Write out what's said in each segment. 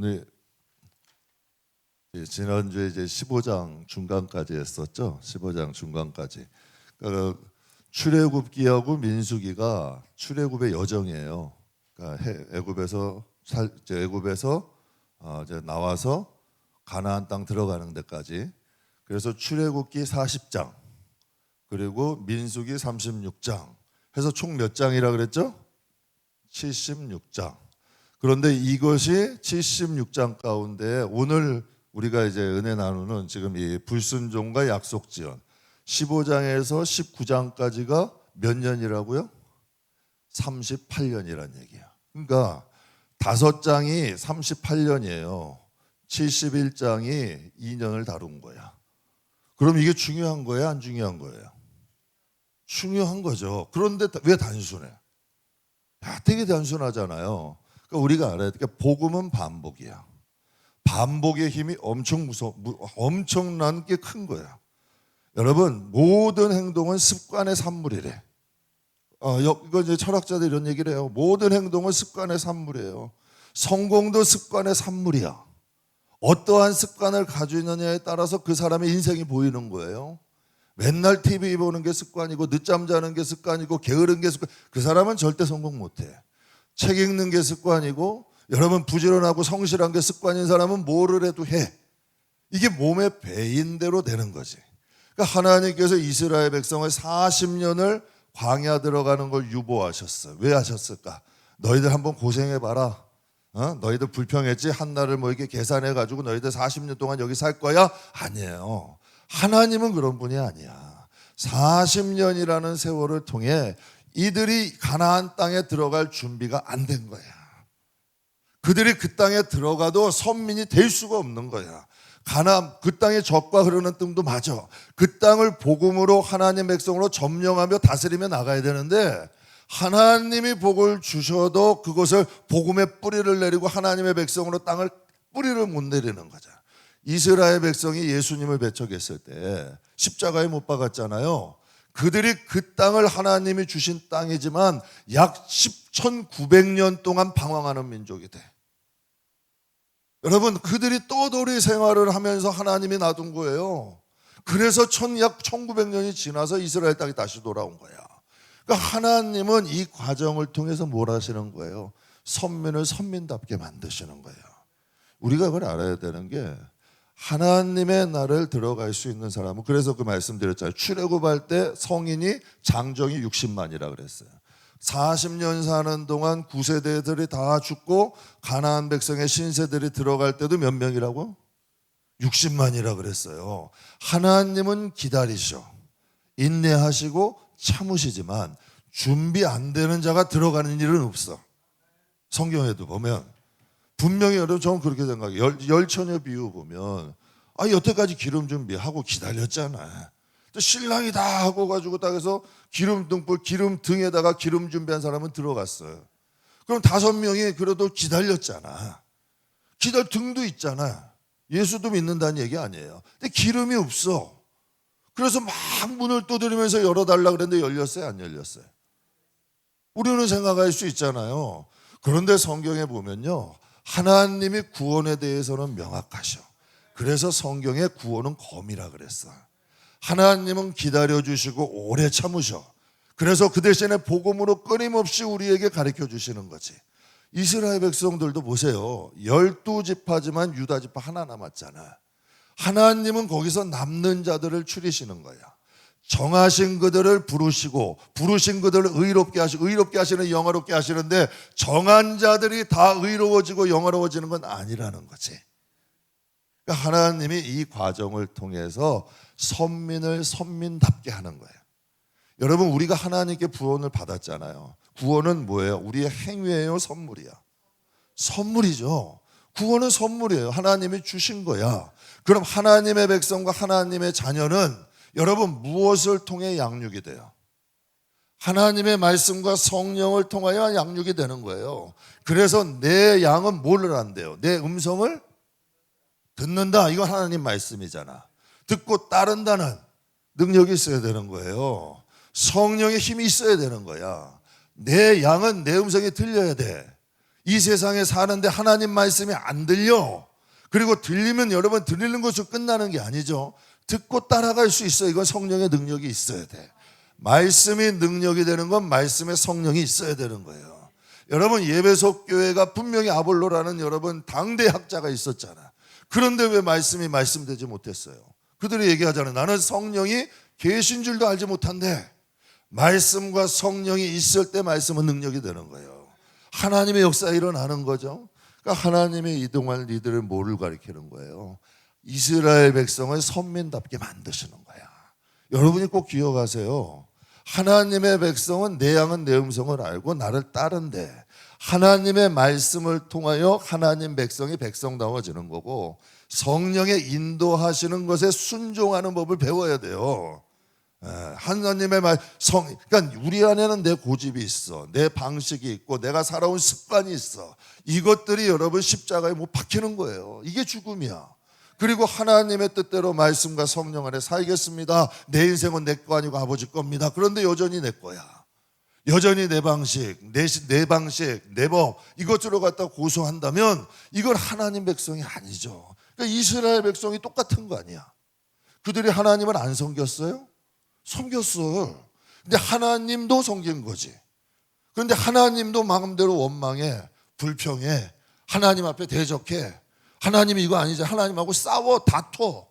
우리 지난주에 이제 15장 중간까지 했었죠. 15장 중간까지. 그러니까 출애굽기하고 민수기가 출애굽의 여정이에요. 그러니까 애굽에서 이제 나와서 가나안 땅 들어가는 데까지. 그래서 출애굽기 40장 그리고 민수기 36장 해서 총 몇 장이라 그랬죠? 76장. 그런데 이것이 76장 가운데 오늘 우리가 이제 은혜 나누는 지금 이 불순종과 약속지연 15장에서 19장까지가 몇 년이라고요? 38년이란 얘기야. 그러니까 5장이 38년이에요. 71장이 2년을 다룬 거야. 그럼 이게 중요한 거예요? 안 중요한 거예요? 중요한 거죠. 그런데 왜 단순해? 되게 단순하잖아요. 그러니까 우리가 알아야 돼. 그러니까 복음은 반복이야. 반복의 힘이 엄청난 게 큰 거야. 여러분, 모든 행동은 습관의 산물이래. 이거 이제 철학자들 이런 얘기를 해요. 모든 행동은 습관의 산물이에요. 성공도 습관의 산물이야. 어떠한 습관을 가지고 있느냐에 따라서 그 사람의 인생이 보이는 거예요. 맨날 TV 보는 게 습관이고 늦잠 자는 게 습관이고 게으른 게 습관. 그 사람은 절대 성공 못해. 책 읽는 게 습관이고 여러분 부지런하고 성실한 게 습관인 사람은 뭐를 해도 해. 이게 몸에 배인 대로 되는 거지. 그러니까 하나님께서 이스라엘 백성을 40년을 광야 들어가는 걸 유보하셨어. 왜 하셨을까? 너희들 한번 고생해봐라. 너희들 불평했지? 한 날을 뭐 이렇게 계산해가지고 너희들 40년 동안 여기 살 거야? 아니에요. 하나님은 그런 분이 아니야. 40년이라는 세월을 통해 이들이 가나안 땅에 들어갈 준비가 안 된 거야. 그들이 그 땅에 들어가도 선민이 될 수가 없는 거야. 그 땅의 젖과 흐르는 뜸도 맞아. 그 땅을 복음으로 하나님 백성으로 점령하며 다스리며 나가야 되는데 하나님이 복을 주셔도 그것을 복음의 뿌리를 내리고 하나님의 백성으로 땅을 뿌리를 못 내리는 거죠. 이스라엘 백성이 예수님을 배척했을 때 십자가에 못 박았잖아요. 그들이 그 땅을 하나님이 주신 땅이지만 약 1900년 동안 방황하는 민족이 돼. 여러분, 그들이 떠돌이 생활을 하면서 하나님이 놔둔 거예요. 그래서 약 1900년이 지나서 이스라엘 땅이 다시 돌아온 거야. 그러니까 하나님은 이 과정을 통해서 뭘 하시는 거예요? 선민을 선민답게 만드시는 거예요. 우리가 그걸 알아야 되는 게 하나님의 나라를 들어갈 수 있는 사람은, 그래서 그 말씀드렸잖아요. 출애굽할 때 성인이 장정이 60만이라 그랬어요. 40년 사는 동안 9세대들이 다 죽고 가나안 백성의 신세들이 들어갈 때도 몇 명이라고? 60만이라 그랬어요. 하나님은 기다리셔. 인내하시고 참으시지만 준비 안 되는 자가 들어가는 일은 없어. 성경에도 보면 분명히 여러분 저는 그렇게 생각해요. 열처녀 비유 보면 여태까지 기름 준비하고 기다렸잖아. 또 신랑이 다 하고 가지고 딱 해서 기름 등에다가 기름 준비한 사람은 들어갔어요. 그럼 5명이 그래도 기다렸잖아. 등도 있잖아. 예수도 믿는다는 얘기 아니에요. 근데 기름이 없어. 그래서 막 문을 두드리면서 열어달라 그랬는데 열렸어요? 안 열렸어요? 우리는 생각할 수 있잖아요. 그런데 성경에 보면요, 하나님이 구원에 대해서는 명확하셔. 그래서 성경에 구원은 검이라 그랬어. 하나님은 기다려주시고 오래 참으셔. 그래서 그 대신에 복음으로 끊임없이 우리에게 가르쳐 주시는 거지. 이스라엘 백성들도 보세요. 12지파지만 유다지파 하나 남았잖아. 하나님은 거기서 남는 자들을 추리시는 거야. 정하신 그들을 부르시고 부르신 그들을 의롭게 하시고 의롭게 하시는 영화롭게 하시는데 정한 자들이 다 의로워지고 영화로워지는 건 아니라는 거지. 그러니까 하나님이 이 과정을 통해서 선민을 선민답게 하는 거예요. 여러분, 우리가 하나님께 구원을 받았잖아요. 구원은 뭐예요? 우리의 행위예요? 선물이야? 선물이죠. 구원은 선물이에요. 하나님이 주신 거야. 그럼 하나님의 백성과 하나님의 자녀는 여러분 무엇을 통해 양육이 돼요? 하나님의 말씀과 성령을 통하여 양육이 되는 거예요. 그래서 내 양은 뭘 한대요? 내 음성을 듣는다. 이건 하나님 말씀이잖아. 듣고 따른다는 능력이 있어야 되는 거예요. 성령의 힘이 있어야 되는 거야. 내 양은 내 음성이 들려야 돼. 이 세상에 사는데 하나님 말씀이 안 들려. 그리고 들리면 여러분 들리는 것으로 끝나는 게 아니죠. 듣고 따라갈 수 있어요. 이건 성령의 능력이 있어야 돼. 말씀이 능력이 되는 건 말씀의 성령이 있어야 되는 거예요. 여러분 예배소 교회가 분명히 아볼로라는 여러분 당대 학자가 있었잖아. 그런데 왜 말씀이 말씀되지 못했어요? 그들이 얘기하잖아요. 나는 성령이 계신 줄도 알지 못한데 말씀과 성령이 있을 때 말씀은 능력이 되는 거예요. 하나님의 역사가 일어나는 거죠. 그러니까 하나님의 이동할 이들을 뭐를 가리키는 거예요? 이스라엘 백성을 선민답게 만드시는 거야. 여러분이 꼭 기억하세요. 하나님의 백성은 내 양은 내 음성을 알고 나를 따른대. 하나님의 말씀을 통하여 하나님 백성이 백성다워지는 거고 성령의 인도하시는 것에 순종하는 법을 배워야 돼요. 하나님의 그러니까 우리 안에는 내 고집이 있어, 내 방식이 있고 내가 살아온 습관이 있어. 이것들이 여러분 십자가에 못 박히는 거예요. 이게 죽음이야. 그리고 하나님의 뜻대로 말씀과 성령 안에 살겠습니다. 내 인생은 내 거 아니고 아버지 겁니다. 그런데 여전히 내 거야. 여전히 내 방식, 내 법 이것으로 갖다 고소한다면 이건 하나님 백성이 아니죠. 그러니까 이스라엘 백성이 똑같은 거 아니야. 그들이 하나님을 안 섬겼어요? 섬겼어. 근데 하나님도 섬긴 거지. 그런데 하나님도 마음대로 원망해, 불평해, 하나님 앞에 대적해. 하나님이 이거 아니지. 하나님하고 싸워, 다퉈.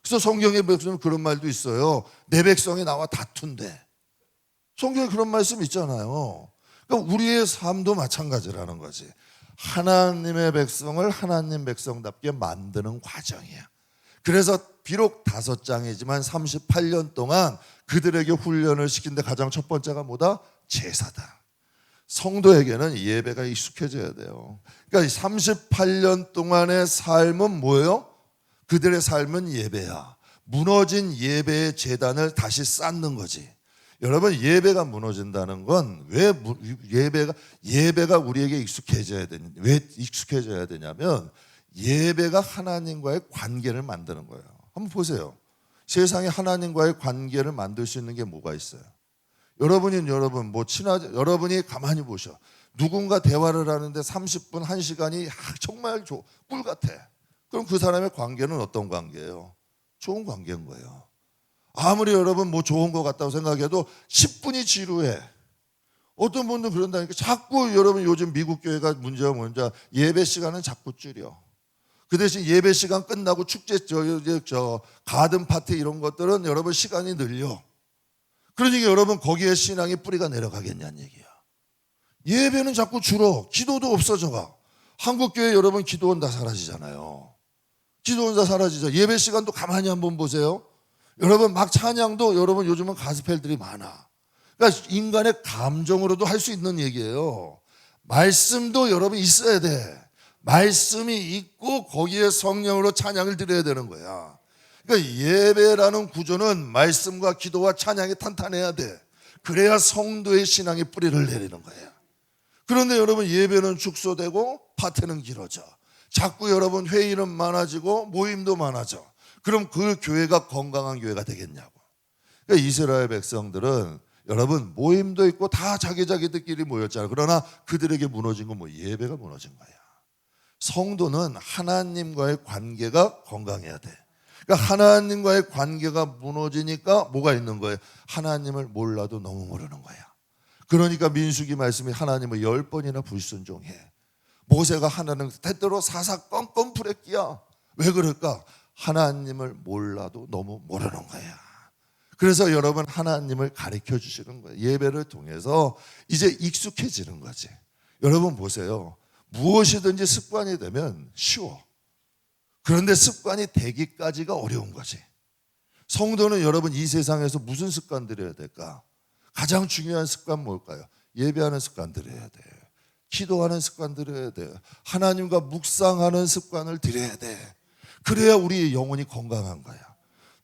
그래서 성경에 보면 그런 말도 있어요. 내 백성이 나와 다툰대. 성경에 그런 말씀 있잖아요. 그러니까 우리의 삶도 마찬가지라는 거지. 하나님의 백성을 하나님 백성답게 만드는 과정이야. 그래서 비록 5장이지만 38년 동안 그들에게 훈련을 시킨 데 가장 첫 번째가 뭐다? 제사다. 성도에게는 예배가 익숙해져야 돼요. 그러니까 38년 동안의 삶은 뭐예요? 그들의 삶은 예배야. 무너진 예배의 재단을 다시 쌓는 거지. 여러분 예배가 무너진다는 건 왜 예배가 우리에게 왜 익숙해져야 되냐면 예배가 하나님과의 관계를 만드는 거예요. 한번 보세요. 세상에 하나님과의 관계를 만들 수 있는 게 뭐가 있어요? 여러분이 가만히 보셔. 누군가 대화를 하는데 30분, 1시간이 정말 꿀 같아. 그럼 그 사람의 관계는 어떤 관계예요? 좋은 관계인 거예요. 아무리 여러분 좋은 것 같다고 생각해도 10분이 지루해. 어떤 분들은 그런다니까. 자꾸 여러분 요즘 미국 교회가 문제가 뭔지 예배 시간은 자꾸 줄여. 그 대신 예배 시간 끝나고 축제, 가든 파티 이런 것들은 여러분 시간이 늘려. 그러니까 여러분 거기에 신앙의 뿌리가 내려가겠냐는 얘기야. 예배는 자꾸 줄어. 기도도 없어져가. 한국교회 여러분 기도원 다 사라지잖아요. 기도원 다 사라지죠. 예배 시간도 가만히 한번 보세요. 여러분 막 찬양도 여러분 요즘은 가스펠들이 많아. 그러니까 인간의 감정으로도 할 수 있는 얘기예요. 말씀도 여러분 있어야 돼. 말씀이 있고 거기에 성령으로 찬양을 드려야 되는 거야. 그러니까 예배라는 구조는 말씀과 기도와 찬양이 탄탄해야 돼. 그래야 성도의 신앙의 뿌리를 내리는 거예요. 그런데 여러분 예배는 축소되고 파티는 길어져. 자꾸 여러분 회의는 많아지고 모임도 많아져. 그럼 그 교회가 건강한 교회가 되겠냐고. 그러니까 이스라엘 백성들은 여러분 모임도 있고 다 자기들끼리 모였잖아요. 그러나 그들에게 무너진 건 예배가 무너진 거야. 성도는 하나님과의 관계가 건강해야 돼. 그러니까 하나님과의 관계가 무너지니까 뭐가 있는 거예요? 하나님을 몰라도 너무 모르는 거야. 그러니까 민수기 말씀이 하나님을 10번이나 불순종해. 모세가 하나님 때때로 사사건건 부랬기야. 왜 그럴까? 하나님을 몰라도 너무 모르는 거야. 그래서 여러분 하나님을 가르쳐 주시는 거예요. 예배를 통해서 이제 익숙해지는 거지. 여러분 보세요. 무엇이든지 습관이 되면 쉬워. 그런데 습관이 되기까지가 어려운 거지. 성도는 여러분 이 세상에서 무슨 습관 들여야 될까? 가장 중요한 습관 뭘까요? 예배하는 습관 들여야 돼. 기도하는 습관 들여야 돼. 하나님과 묵상하는 습관을 들여야 돼. 그래야 우리 영혼이 건강한 거야.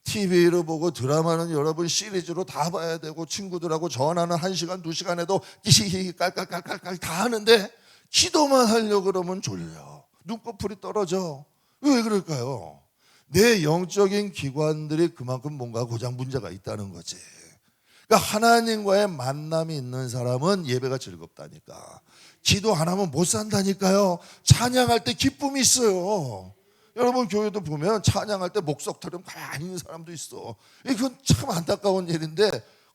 TV를 보고 드라마는 여러분 시리즈로 다 봐야 되고 친구들하고 전화는 1시간, 2시간에도 히히히 깔깔깔깔 다 하는데 기도만 하려고 그러면 졸려. 눈꺼풀이 떨어져. 왜 그럴까요? 내 영적인 기관들이 그만큼 뭔가 고장 문제가 있다는 거지. 그러니까 하나님과의 만남이 있는 사람은 예배가 즐겁다니까. 기도 안 하면 못 산다니까요. 찬양할 때 기쁨이 있어요. 여러분 교회도 보면 찬양할 때 목석 털음 가만히 있는 사람도 있어. 이건 참 안타까운 일인데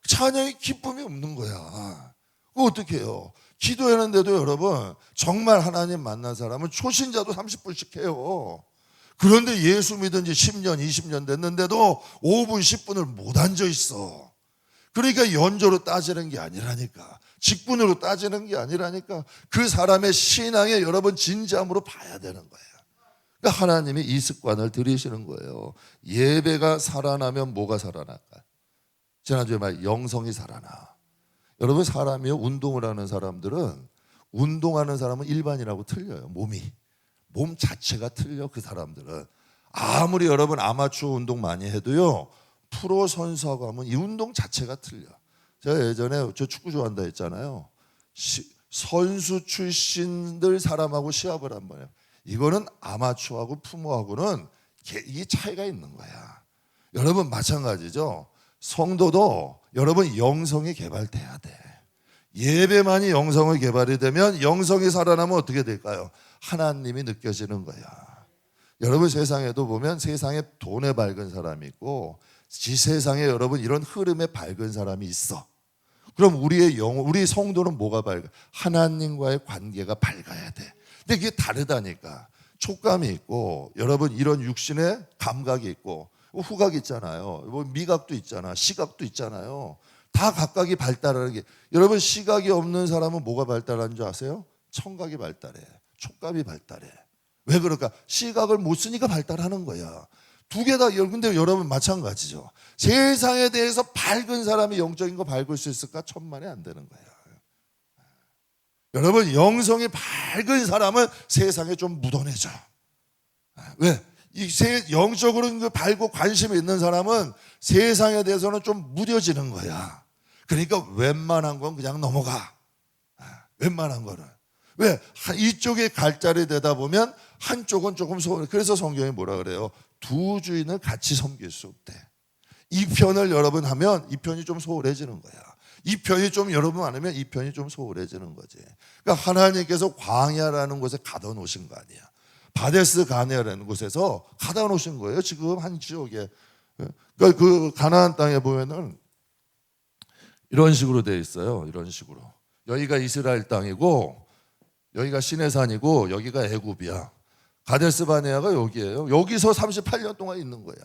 찬양에 기쁨이 없는 거야. 그거 어떻게 해요? 기도하는데도 여러분 정말 하나님 만난 사람은 초신자도 30분씩 해요. 그런데 예수 믿은 지 10년 20년 됐는데도 5분 10분을 못 앉아 있어. 그러니까 연조로 따지는 게 아니라니까, 직분으로 따지는 게 아니라니까, 그 사람의 신앙에 여러분 진지함으로 봐야 되는 거예요. 그러니까 하나님이 이 습관을 들이시는 거예요. 예배가 살아나면 뭐가 살아날까? 지난주에 말 영성이 살아나. 여러분 사람이요, 운동을 하는 사람들은, 운동하는 사람은 일반이라고 틀려요. 몸 자체가 틀려. 그 사람들은 아무리 여러분 아마추어 운동 많이 해도요, 프로 선수하고 하면 이 운동 자체가 틀려. 제가 예전에 저 축구 좋아한다 했잖아요. 선수 출신들 사람하고 시합을 한번 해요. 이거는 아마추어하고 프로하고는 이 차이가 있는 거야. 여러분 마찬가지죠. 성도도 여러분 영성이 개발돼야 돼. 예배만이 영성이 개발이 되면, 영성이 살아나면 어떻게 될까요? 하나님이 느껴지는 거야. 여러분 세상에도 보면 세상에 돈에 밝은 사람이 있고 세상에 여러분 이런 흐름에 밝은 사람이 있어. 그럼 우리 성도는 뭐가 밝아? 하나님과의 관계가 밝아야 돼. 근데 이게 다르다니까. 촉감이 있고 여러분 이런 육신의 감각이 있고 후각이 있잖아요. 뭐 미각도 있잖아, 시각도 있잖아요. 다 각각이 발달하는 게, 여러분 시각이 없는 사람은 뭐가 발달하는 줄 아세요? 청각이 발달해, 촉감이 발달해. 왜 그럴까? 시각을 못 쓰니까 발달하는 거야. 두 개 다. 근데 여러분 마찬가지죠. 세상에 대해서 밝은 사람이 영적인 거 밝을 수 있을까? 천만에 안 되는 거야. 여러분 영성이 밝은 사람은 세상에 좀 묻어내죠. 왜? 영적으로 밝고 관심이 있는 사람은 세상에 대해서는 좀 무뎌지는 거야. 그러니까 웬만한 건 그냥 넘어가. 웬만한 거는. 왜? 이쪽에 갈자리 되다 보면 한쪽은 조금 소홀해. 그래서 성경이 뭐라 그래요? 두 주인을 같이 섬길 수 없대. 이 편을 여러분 하면 이 편이 좀 소홀해지는 거야. 이 편이 좀 여러분 안 하면 이 편이 좀 소홀해지는 거지. 그러니까 하나님께서 광야라는 곳에 가둬 놓으신 거 아니야. 바데스 가네라는 곳에서 가다 놓으신 거예요. 지금 한 지역에. 그러니까 그 가나안 땅에 보면은 이런 식으로 되어 있어요. 이런 식으로. 여기가 이스라엘 땅이고 여기가 시내산이고 여기가 애굽이야. 가데스 바네아가 여기예요. 여기서 38년 동안 있는 거야.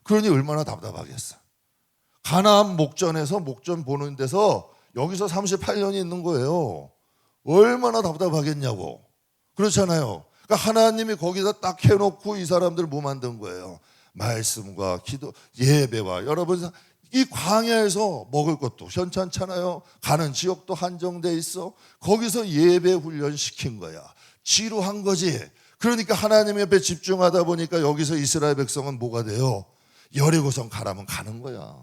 그러니 얼마나 답답하겠어. 가나안 목전에서 목전 보는 데서 여기서 38년이 있는 거예요. 얼마나 답답하겠냐고. 그렇잖아요. 그러니까 하나님이 거기다 딱 해놓고 이 사람들 뭐 만든 거예요? 말씀과 기도, 예배와. 여러분 이 광야에서 먹을 것도 현찮잖아요. 가는 지역도 한정돼 있어. 거기서 예배 훈련 시킨 거야. 지루한 거지. 그러니까 하나님 옆에 집중하다 보니까 여기서 이스라엘 백성은 뭐가 돼요? 여리고성 가라면 가는 거야.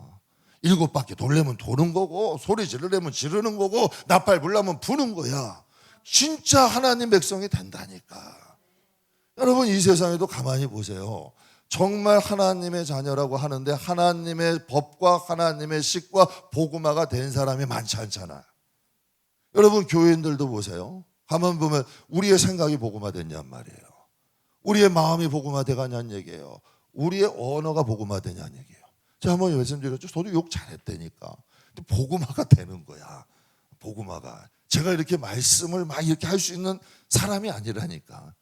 7바퀴 돌려면 도는 거고, 소리 지르려면 지르는 거고, 나팔 불려면 부는 거야. 진짜 하나님 백성이 된다니까. 여러분 이 세상에도 가만히 보세요. 정말 하나님의 자녀라고 하는데 하나님의 법과 하나님의 식과 복음화가 된 사람이 많지 않잖아요. 여러분 교인들도 보세요. 가만 보면 우리의 생각이 복음화됐냔 말이에요. 우리의 마음이 복음화돼가냐는 얘기예요. 우리의 언어가 복음화되냐는 얘기예요. 제가 한번 말씀드렸죠. 저도 욕 잘했다니까. 근데 복음화가 되는 거야. 복음화가. 제가 이렇게 말씀을 막 이렇게 할 수 있는 사람이 아니라니까.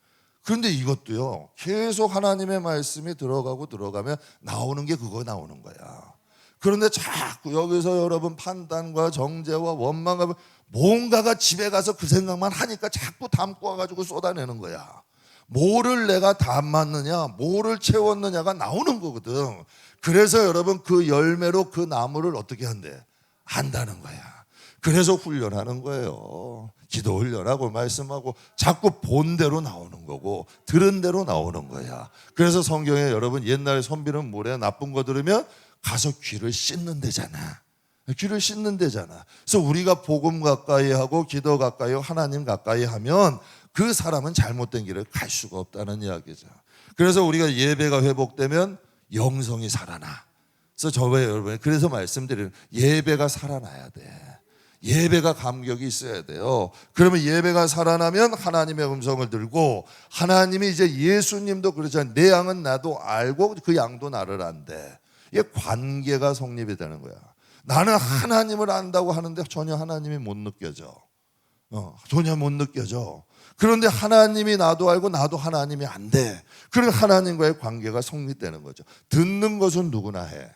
그런데 이것도요, 계속 하나님의 말씀이 들어가면 나오는 게 그거 나오는 거야. 그런데 자꾸 여기서 여러분 판단과 정죄와 원망과 뭔가가 집에 가서 그 생각만 하니까 자꾸 담고 와가지고 쏟아내는 거야. 뭐를 내가 담았느냐, 뭐를 채웠느냐가 나오는 거거든. 그래서 여러분 그 열매로 그 나무를 어떻게 한대? 안다는 거야. 그래서 훈련하는 거예요. 기도 훈련하고 말씀하고 자꾸 본 대로 나오는 거고 들은 대로 나오는 거야. 그래서 성경에 여러분 옛날에 선비는 뭐래? 나쁜 거 들으면 가서 귀를 씻는 데잖아. 귀를 씻는 데잖아. 그래서 우리가 복음 가까이 하고 기도 가까이 하고 하나님 가까이 하면 그 사람은 잘못된 길을 갈 수가 없다는 이야기죠. 그래서 우리가 예배가 회복되면 영성이 살아나. 그래서 저번에 여러분 그래서 말씀드리는 예배가 살아나야 돼. 예배가 감격이 있어야 돼요. 그러면 예배가 살아나면 하나님의 음성을 들고, 하나님이 이제 예수님도 그러잖아요. 내 양은 나도 알고 그 양도 나를 안대. 이게 관계가 성립이 되는 거야. 나는 하나님을 안다고 하는데 전혀 하나님이 못 느껴져. 전혀 못 느껴져. 그런데 하나님이 나도 알고 나도 하나님이 안 돼. 그럼 하나님과의 관계가 성립되는 거죠. 듣는 것은 누구나 해.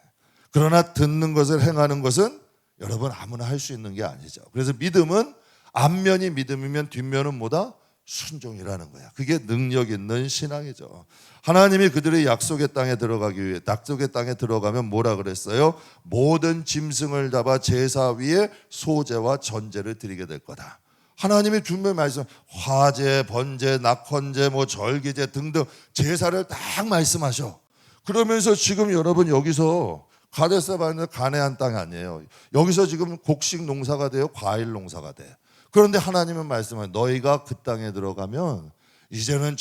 그러나 듣는 것을 행하는 것은 여러분 아무나 할 수 있는 게 아니죠. 그래서 믿음은 앞면이 믿음이면 뒷면은 뭐다? 순종이라는 거야. 그게 능력 있는 신앙이죠. 하나님이 그들의 약속의 땅에 들어가기 위해, 약속의 땅에 들어가면 뭐라 그랬어요? 모든 짐승을 잡아 제사 위에 소제와 전제를 드리게 될 거다. 하나님이 준비해 말씀, 화제, 번제, 낙헌제, 절기제 등등 제사를 딱 말씀하셔. 그러면서 지금 여러분 여기서 가데스바네는 가나안 땅이 아니에요. 여기서 지금 곡식 농사가 돼요, 과일 농사가 돼. 그런데 하나님은 말씀하세요. 너희가 그 땅에 들어가면 이제는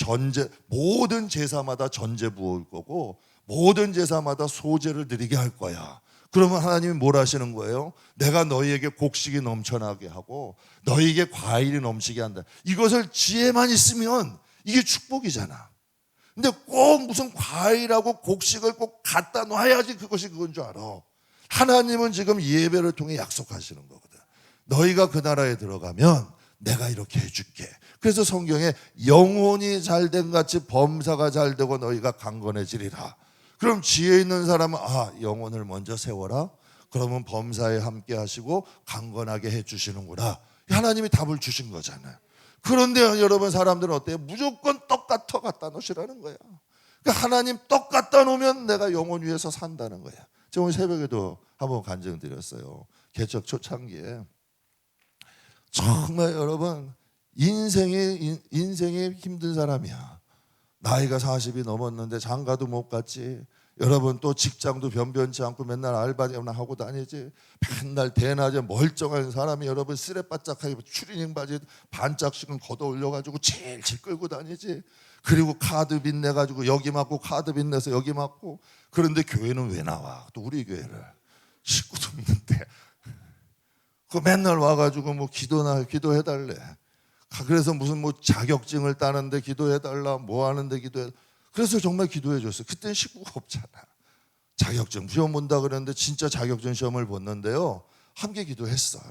모든 제사마다 전제 부을 거고 모든 제사마다 소제를 드리게 할 거야. 그러면 하나님이 뭘 하시는 거예요? 내가 너희에게 곡식이 넘쳐나게 하고 너희에게 과일이 넘치게 한다. 이것을 지혜만 있으면 이게 축복이잖아. 근데 꼭 무슨 과일하고 곡식을 꼭 갖다 놔야지 그것이 그건 줄 알아. 하나님은 지금 예배를 통해 약속하시는 거거든. 너희가 그 나라에 들어가면 내가 이렇게 해줄게. 그래서 성경에 영혼이 잘된 같이 범사가 잘되고 너희가 강건해지리라. 그럼 지혜 있는 사람은 영혼을 먼저 세워라. 그러면 범사에 함께 하시고 강건하게 해주시는구나. 하나님이 답을 주신 거잖아요. 그런데 여러분 사람들은 어때요? 무조건 떡 같아 갖다 놓으시라는 거야. 그러니까 하나님 떡 갖다 놓으면 내가 영혼 위에서 산다는 거야. 제가 오늘 새벽에도 한번 간증드렸어요. 개척 초창기에 정말 여러분 인생이 힘든 사람이야. 나이가 40이 넘었는데 장가도 못 갔지. 여러분 또 직장도 변변치 않고 맨날 알바나 하고 다니지. 맨날 대낮에 멀쩡한 사람이 여러분 쓰레바짝하게 추리닝 바지 반짝씩은 걷어 올려가지고 질질 끌고 다니지. 그리고 카드 빚 내가지고 여기 맞고 카드 빚 내서 여기 맞고. 그런데 교회는 왜 나와? 또 우리 교회를 식구도 없는데 그 맨날 와가지고 기도해달래. 그래서 무슨 자격증을 따는데 기도해달라, 하는데 기도해. 그래서 정말 기도해줬어요. 그때는 식구가 없잖아. 자격증 시험 본다 그랬는데 진짜 자격증 시험을 봤는데요. 함께 기도했어요.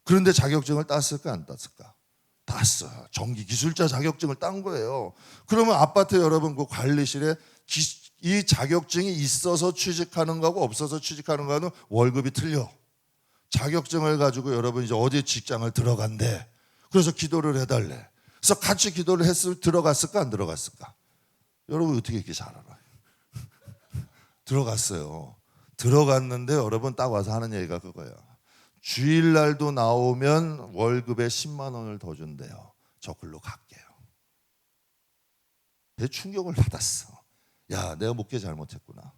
그런데 자격증을 땄을까 안 땄을까? 땄어요. 전기기술자 자격증을 딴 거예요. 그러면 아파트 여러분 그 관리실에 이 자격증이 있어서 취직하는 거하고 없어서 취직하는 거는 월급이 틀려. 자격증을 가지고 여러분 이제 어디 직장을 들어간대. 그래서 기도를 해달래. 그래서 같이 기도를 들어갔을까 안 들어갔을까? 여러분 어떻게 이렇게 잘 알아요? 들어갔어요. 들어갔는데 여러분 딱 와서 하는 얘기가 그거예요. 주일날도 나오면 월급에 10만 원을 더 준대요. 저 글로 갈게요. 내 충격을 받았어. 야, 내가 목회 잘못했구나.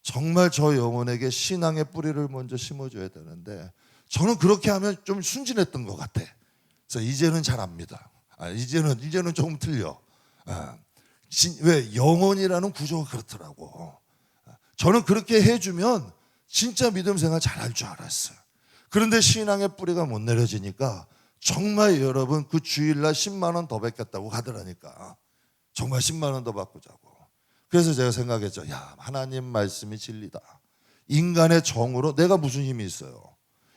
정말 저 영혼에게 신앙의 뿌리를 먼저 심어줘야 되는데 저는 그렇게 하면 좀 순진했던 것 같아. 그래서 이제는 잘 압니다. 이제는 조금 틀려. 왜? 영혼이라는 구조가 그렇더라고. 저는 그렇게 해주면 진짜 믿음 생활 잘할 줄 알았어요. 그런데 신앙의 뿌리가 못 내려지니까 정말 여러분 그 주일날 10만 원 더 받겠다고 하더라니까. 정말 10만 원 더 받고자고. 그래서 제가 생각했죠. 야, 하나님 말씀이 진리다. 인간의 정으로 내가 무슨 힘이 있어요?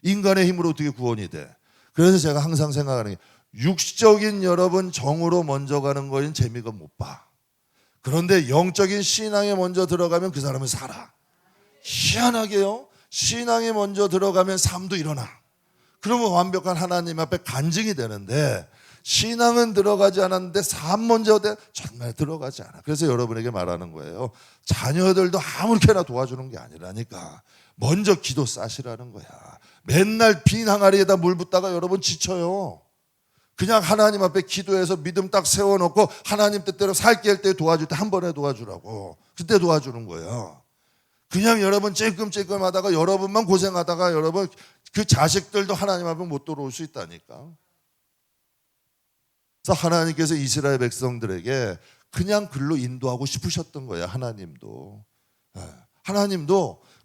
인간의 힘으로 어떻게 구원이 돼? 그래서 제가 항상 생각하는 게 육적인 여러분 정으로 먼저 가는 거인 재미가 못 봐. 그런데 영적인 신앙에 먼저 들어가면 그 사람은 살아. 희한하게요. 신앙에 먼저 들어가면 삶도 일어나. 그러면 완벽한 하나님 앞에 간증이 되는데 신앙은 들어가지 않았는데 삶 먼저 정말 들어가지 않아. 그래서 여러분에게 말하는 거예요. 자녀들도 아무렇게나 도와주는 게 아니라니까. 먼저 기도 싸시라는 거야. 맨날 빈 항아리에다 물 붓다가 여러분 지쳐요. 그냥 하나님 앞에 기도해서 믿음 딱 세워놓고 하나님 뜻대로 살게 할 때 도와줄 때 한 번에 도와주라고. 그때 도와주는 거예요. 그냥 여러분 찔끔찔끔 하다가 여러분만 고생하다가 여러분 그 자식들도 하나님 앞에 못 들어올 수 있다니까. 그래서 하나님께서 이스라엘 백성들에게 그냥 글로 인도하고 싶으셨던 거예요. 하나님도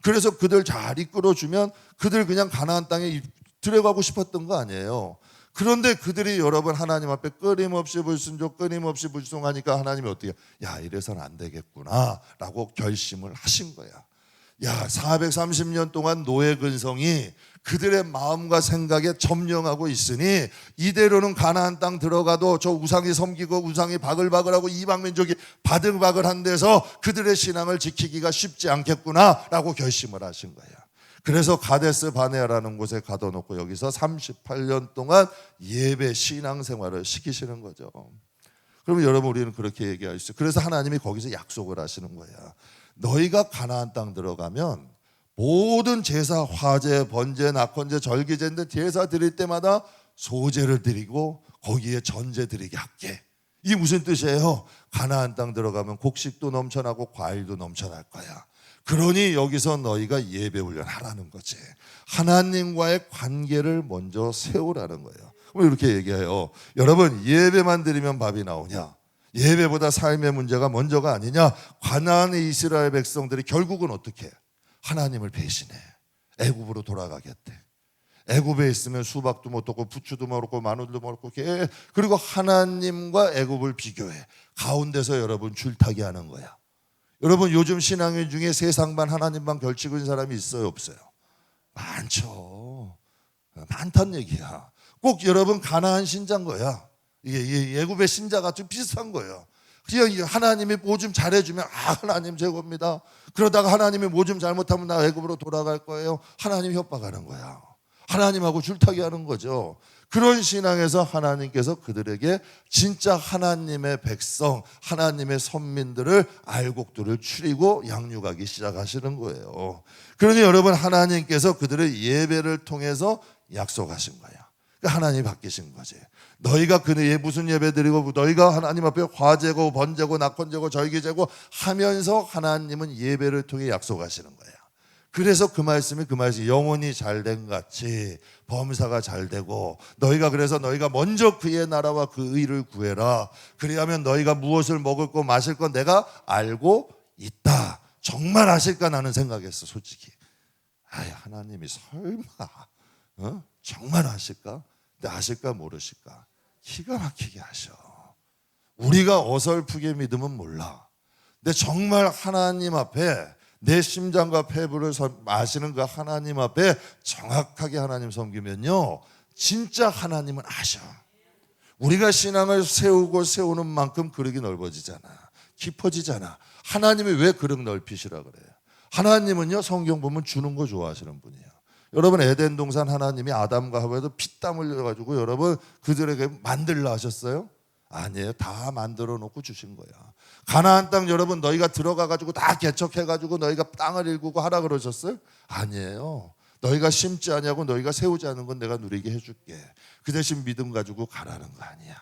그래서 그들 잘 이끌어주면 그들 그냥 가나안 땅에 들어가고 싶었던 거 아니에요. 그런데 그들이 여러분 하나님 앞에 끊임없이 불순종 끊임없이 불순종하니까 하나님이 어떻게 야 이래서는 안 되겠구나 라고 결심을 하신 거야. 야 430년 동안 노예 근성이 그들의 마음과 생각에 점령하고 있으니 이대로는 가나안 땅 들어가도 저 우상이 섬기고 우상이 바글바글하고 이방민족이 바글바글한 데서 그들의 신앙을 지키기가 쉽지 않겠구나 라고 결심을 하신 거야. 그래서 가데스 바네아라는 곳에 가둬놓고 여기서 38년 동안 예배 신앙생활을 시키시는 거죠. 그러면 여러분 우리는 그렇게 얘기할 수 있어요. 그래서 하나님이 거기서 약속을 하시는 거야. 너희가 가나안 땅 들어가면 모든 제사, 화제, 번제, 낙헌제, 절기제인데 제사 드릴 때마다 소제를 드리고 거기에 전제 드리게 할게. 이게 무슨 뜻이에요? 가나안 땅 들어가면 곡식도 넘쳐나고 과일도 넘쳐날 거야. 그러니 여기서 너희가 예배 훈련하라는 거지. 하나님과의 관계를 먼저 세우라는 거예요. 왜 이렇게 얘기해요? 여러분 예배만 드리면 밥이 나오냐? 예배보다 삶의 문제가 먼저가 아니냐? 가나안의 이스라엘 백성들이 결국은 어떻게 해? 하나님을 배신해. 애굽으로 돌아가겠대. 애굽에 있으면 수박도 못 얻고 부추도 못 얻고 마늘도 못 얻고 그리고 하나님과 애굽을 비교해. 가운데서 여러분 줄타기 하는 거야. 여러분 요즘 신앙인 중에 세상반 하나님반 결치고인 사람이 있어요 없어요? 많죠. 많단 얘기야. 꼭 여러분 가나안 신자인 거야. 이게 애굽의 신자가 좀 비슷한 거예요. 그냥 하나님이 뭐 좀 잘해주면 하나님 최고입니다. 그러다가 하나님이 뭐 좀 잘못하면 나 애굽으로 돌아갈 거예요. 하나님 협박하는 거야. 하나님하고 줄타기 하는 거죠. 그런 신앙에서 하나님께서 그들에게 진짜 하나님의 백성, 하나님의 선민들을 알곡들을 추리고 양육하기 시작하시는 거예요. 그러니 여러분 하나님께서 그들의 예배를 통해서 약속하신 거야. 그러니까 하나님이 바뀌신 거지. 너희가 그의 무슨 예배 드리고 너희가 하나님 앞에 화제고 번제고 낙헌제고 절기제고 하면서 하나님은 예배를 통해 약속하시는 거야. 그래서 그 말씀이 영혼이 잘된 같이 범사가 잘되고 너희가 그래서 너희가 먼저 그의 나라와 그 의를 구해라. 그리하면 너희가 무엇을 먹을 거 마실 거 내가 알고 있다. 정말 아실까 나는 생각했어 솔직히. 하나님이 설마 정말 아실까? 근데 아실까 모르실까? 기가 막히게 하셔. 우리가 어설프게 믿으면 몰라. 근데 정말 하나님 앞에 내 심장과 폐부를 아시는 그 하나님 앞에 정확하게 하나님 섬기면요 진짜 하나님은 아셔. 우리가 신앙을 세우는 만큼 그릇이 넓어지잖아. 깊어지잖아. 하나님이 왜 그릇 넓히시라 그래요? 하나님은요 성경 보면 주는 거 좋아하시는 분이에요. 여러분 에덴 동산 하나님이 아담과 하와에도 피땀 흘려가지고 여러분 그들에게 만들라 하셨어요? 아니에요. 다 만들어 놓고 주신 거야. 가나안 땅 여러분 너희가 들어가가지고 다 개척해가지고 너희가 땅을 일구고 하라 그러셨어요? 아니에요. 너희가 심지 않냐고 너희가 세우지 않은 건 내가 누리게 해줄게. 그 대신 믿음 가지고 가라는 거 아니야.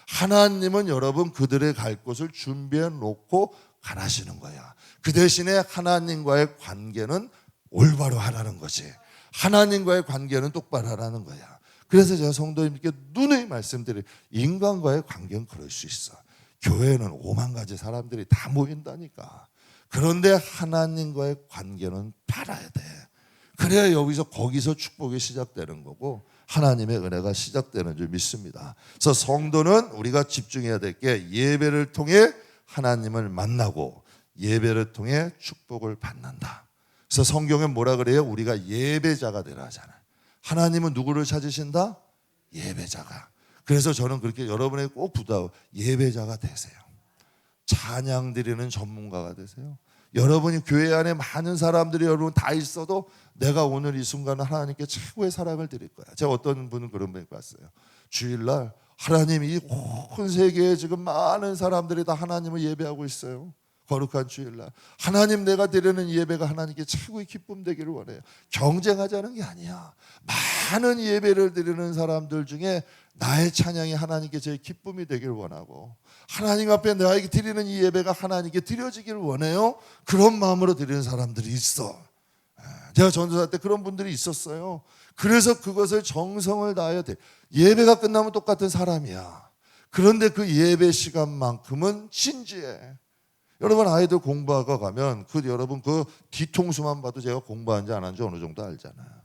하나님은 여러분 그들의 갈 곳을 준비해 놓고 가라시는 거야. 그 대신에 하나님과의 관계는 올바로 하라는 거지. 하나님과의 관계는 똑바로 하라는 거야. 그래서 제가 성도님께 누누이 말씀드려요. 인간과의 관계는 그럴 수 있어. 교회는 5만 가지 사람들이 다 모인다니까. 그런데 하나님과의 관계는 바라야 돼. 그래야 거기서 축복이 시작되는 거고 하나님의 은혜가 시작되는 줄 믿습니다. 그래서 성도는 우리가 집중해야 될 게 예배를 통해 하나님을 만나고 예배를 통해 축복을 받는다. 그래서 성경에 뭐라 그래요? 우리가 예배자가 되라 하잖아요. 하나님은 누구를 찾으신다? 예배자가. 그래서 저는 그렇게 여러분에게 꼭 부탁해요. 예배자가 되세요. 찬양 드리는 전문가가 되세요. 여러분이 교회 안에 많은 사람들이 여러분 다 있어도 내가 오늘 이 순간은 하나님께 최고의 사랑을 드릴 거야. 제가 어떤 분은 그런 분이 봤어요. 주일날 하나님 이 온 세계에 지금 많은 사람들이 다 하나님을 예배하고 있어요. 거룩한 주일날 하나님 내가 드리는 예배가 하나님께 최고의 기쁨 되기를 원해요. 경쟁하자는 게 아니야. 많은 예배를 드리는 사람들 중에 나의 찬양이 하나님께 제일 기쁨이 되기를 원하고 하나님 앞에 나에게 드리는 이 예배가 하나님께 드려지기를 원해요. 그런 마음으로 드리는 사람들이 있어. 제가 전도사 때 그런 분들이 있었어요. 그래서 그것을 정성을 다해야 돼. 예배가 끝나면 똑같은 사람이야. 그런데 그 예배 시간만큼은 진지해. 여러분 아이들 공부하고 가면 여러분 그 뒤통수만 봐도 제가 공부한지 안 한지 어느 정도 알잖아요.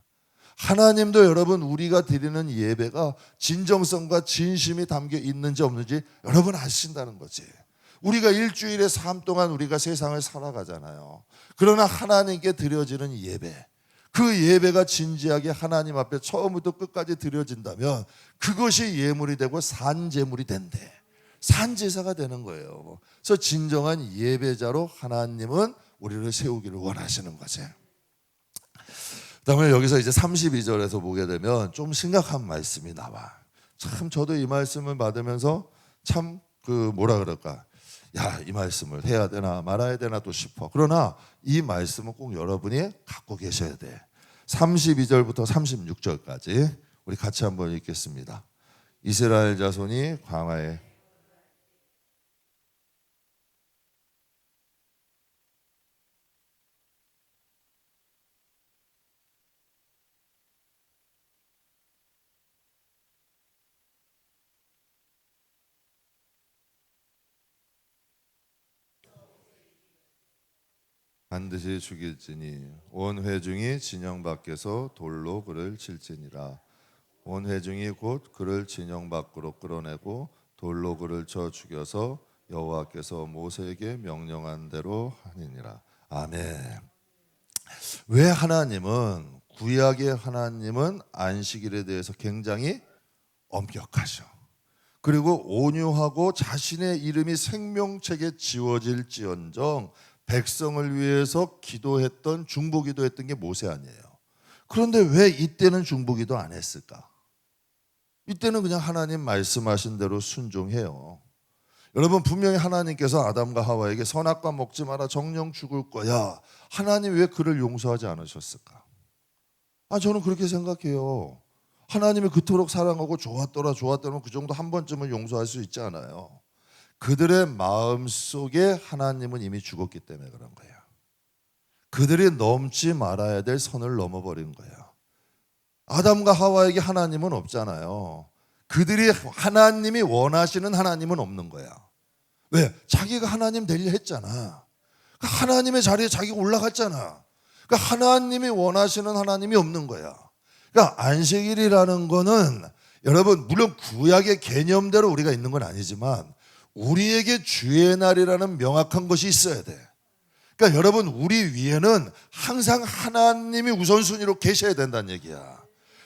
하나님도 여러분 우리가 드리는 예배가 진정성과 진심이 담겨 있는지 없는지 여러분 아신다는 거지. 우리가 일주일의 삶 동안 우리가 세상을 살아가잖아요. 그러나 하나님께 드려지는 예배, 그 예배가 진지하게 하나님 앞에 처음부터 끝까지 드려진다면 그것이 예물이 되고 산제물이 된대. 산제사가 되는 거예요. 그래서 진정한 예배자로 하나님은 우리를 세우기를 원하시는 거지. 그다음에 여기서 이제 32절에서 보게 되면 좀 심각한 말씀이 나와. 참 저도 이 말씀을 받으면서 참 뭐라 그럴까, 야, 이 말씀을 해야 되나 말아야 되나 또 싶어. 그러나 이 말씀은 꼭 여러분이 갖고 계셔야 돼. 32절부터 36절까지 우리 같이 한번 읽겠습니다. 이스라엘 자손이 광야에 반드시 죽일지니 온 회중이 진영 밖에서 돌로 그를 칠지니라. 온 회중이 곧 그를 진영 밖으로 끌어내고 돌로 그를 쳐 죽여서 여호와께서 모세에게 명령한 대로 하니니라. 아멘. 왜 하나님은, 구약의 하나님은 안식일에 대해서 굉장히 엄격하셔. 그리고 온유하고 자신의 이름이 생명책에 지워질지언정 백성을 위해서 기도했던, 중보기도했던 게 모세 아니에요. 그런데 왜 이때는 중보기도 안 했을까? 이때는 그냥 하나님 말씀하신 대로 순종해요. 여러분, 분명히 하나님께서 아담과 하와에게 선악과 먹지 마라, 정령 죽을 거야. 하나님 왜 그를 용서하지 않으셨을까? 저는 그렇게 생각해요. 하나님이 그토록 사랑하고 좋았더라면 그 정도 한 번쯤은 용서할 수 있지 않아요? 그들의 마음속에 하나님은 이미 죽었기 때문에 그런 거예요. 그들이 넘지 말아야 될 선을 넘어버린 거예요. 아담과 하와에게 하나님은 없잖아요. 그들이 하나님이 원하시는 하나님은 없는 거야. 왜? 자기가 하나님 되려 했잖아. 하나님의 자리에 자기가 올라갔잖아. 그러니까 하나님이 원하시는 하나님이 없는 거야. 그러니까 안식일이라는 거는 여러분, 물론 구약의 개념대로 우리가 있는 건 아니지만 우리에게 주의 날이라는 명확한 것이 있어야 돼. 그러니까 여러분, 우리 위에는 항상 하나님이 우선순위로 계셔야 된다는 얘기야.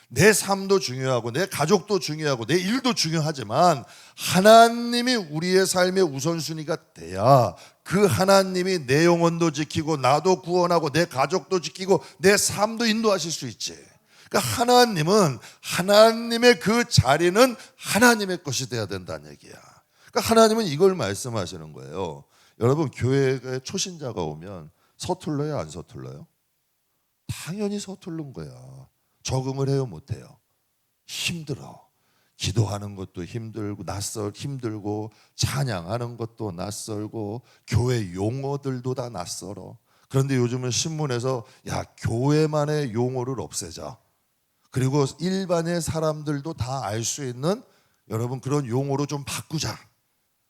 내 삶도 중요하고 내 가족도 중요하고 내 일도 중요하지만 하나님이 우리의 삶의 우선순위가 돼야 그 하나님이 내 영혼도 지키고 나도 구원하고 내 가족도 지키고 내 삶도 인도하실 수 있지. 그러니까 하나님은, 하나님의 그 자리는 하나님의 것이 돼야 된다는 얘기야. 그러니까 하나님은 이걸 말씀하시는 거예요. 여러분, 교회에 초신자가 오면 서툴러요, 안 서툴러요? 당연히 서툴른 거야. 적응을 해요, 못 해요? 힘들어. 기도하는 것도 힘들고 힘들고 찬양하는 것도 낯설고 교회 용어들도 다 낯설어. 그런데 요즘은 신문에서 야, 교회만의 용어를 없애자. 그리고 일반의 사람들도 다 알 수 있는 여러분 그런 용어로 좀 바꾸자.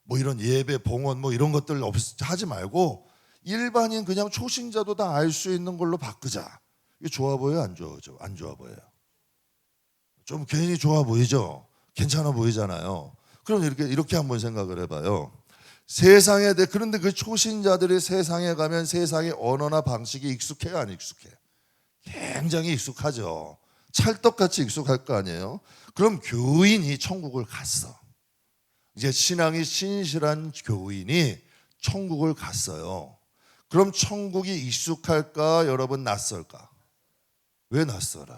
뭐 이런 예배, 봉헌 뭐 이런 것들 하지 말고 일반인 그냥 초신자도 다 알 수 있는 걸로 바꾸자. 이게 좋아 보여요? 안 좋아 보여요? 좀 괜히 좋아 보이죠? 괜찮아 보이잖아요. 그럼 이렇게 한번 생각을 해봐요. 그런데 그 초신자들이 세상에 가면 세상의 언어나 방식이 익숙해요, 안 익숙해? 굉장히 익숙하죠. 찰떡같이 익숙할 거 아니에요? 그럼 교인이 천국을 갔어. 이제 신앙이 신실한 교인이 천국을 갔어요. 그럼 천국이 익숙할까, 여러분 낯설까? 왜 낯설어?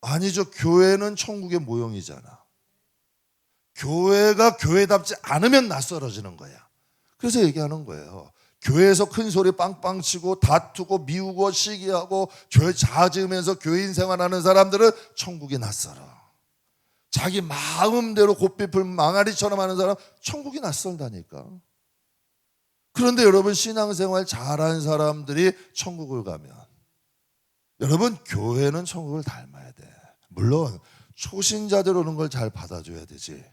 아니죠. 교회는 천국의 모형이잖아. 교회가 교회답지 않으면 낯설어지는 거야. 그래서 얘기하는 거예요. 교회에서 큰 소리 빵빵 치고 다투고 미우고 시기하고 교회 잦으면서 교인 생활하는 사람들은 천국이 낯설어. 자기 마음대로 곱비풀 망아리처럼 하는 사람 천국이 낯설다니까. 그런데 여러분, 신앙생활 잘한 사람들이 천국을 가면 여러분, 교회는 천국을 닮아야 돼. 물론 초신자들 오는 걸 잘 받아줘야 되지.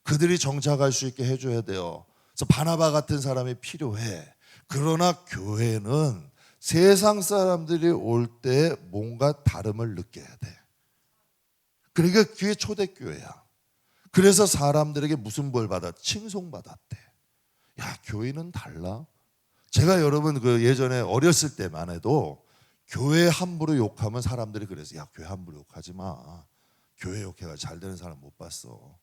그들이 정착할 수 있게 해줘야 돼요. 그래서 바나바 같은 사람이 필요해. 그러나 교회는 세상 사람들이 올 때 뭔가 다름을 느껴야 돼. 그러니까 그게 초대교회야. 그래서 사람들에게 무슨 벌 받아? 칭송받았대. 야, 교회는 달라. 제가 여러분 그 예전에 어렸을 때만 해도 교회 함부로 욕하면 사람들이 그래서 야, 교회 함부로 욕하지 마. 교회 욕해가 잘 되는 사람 못 봤어.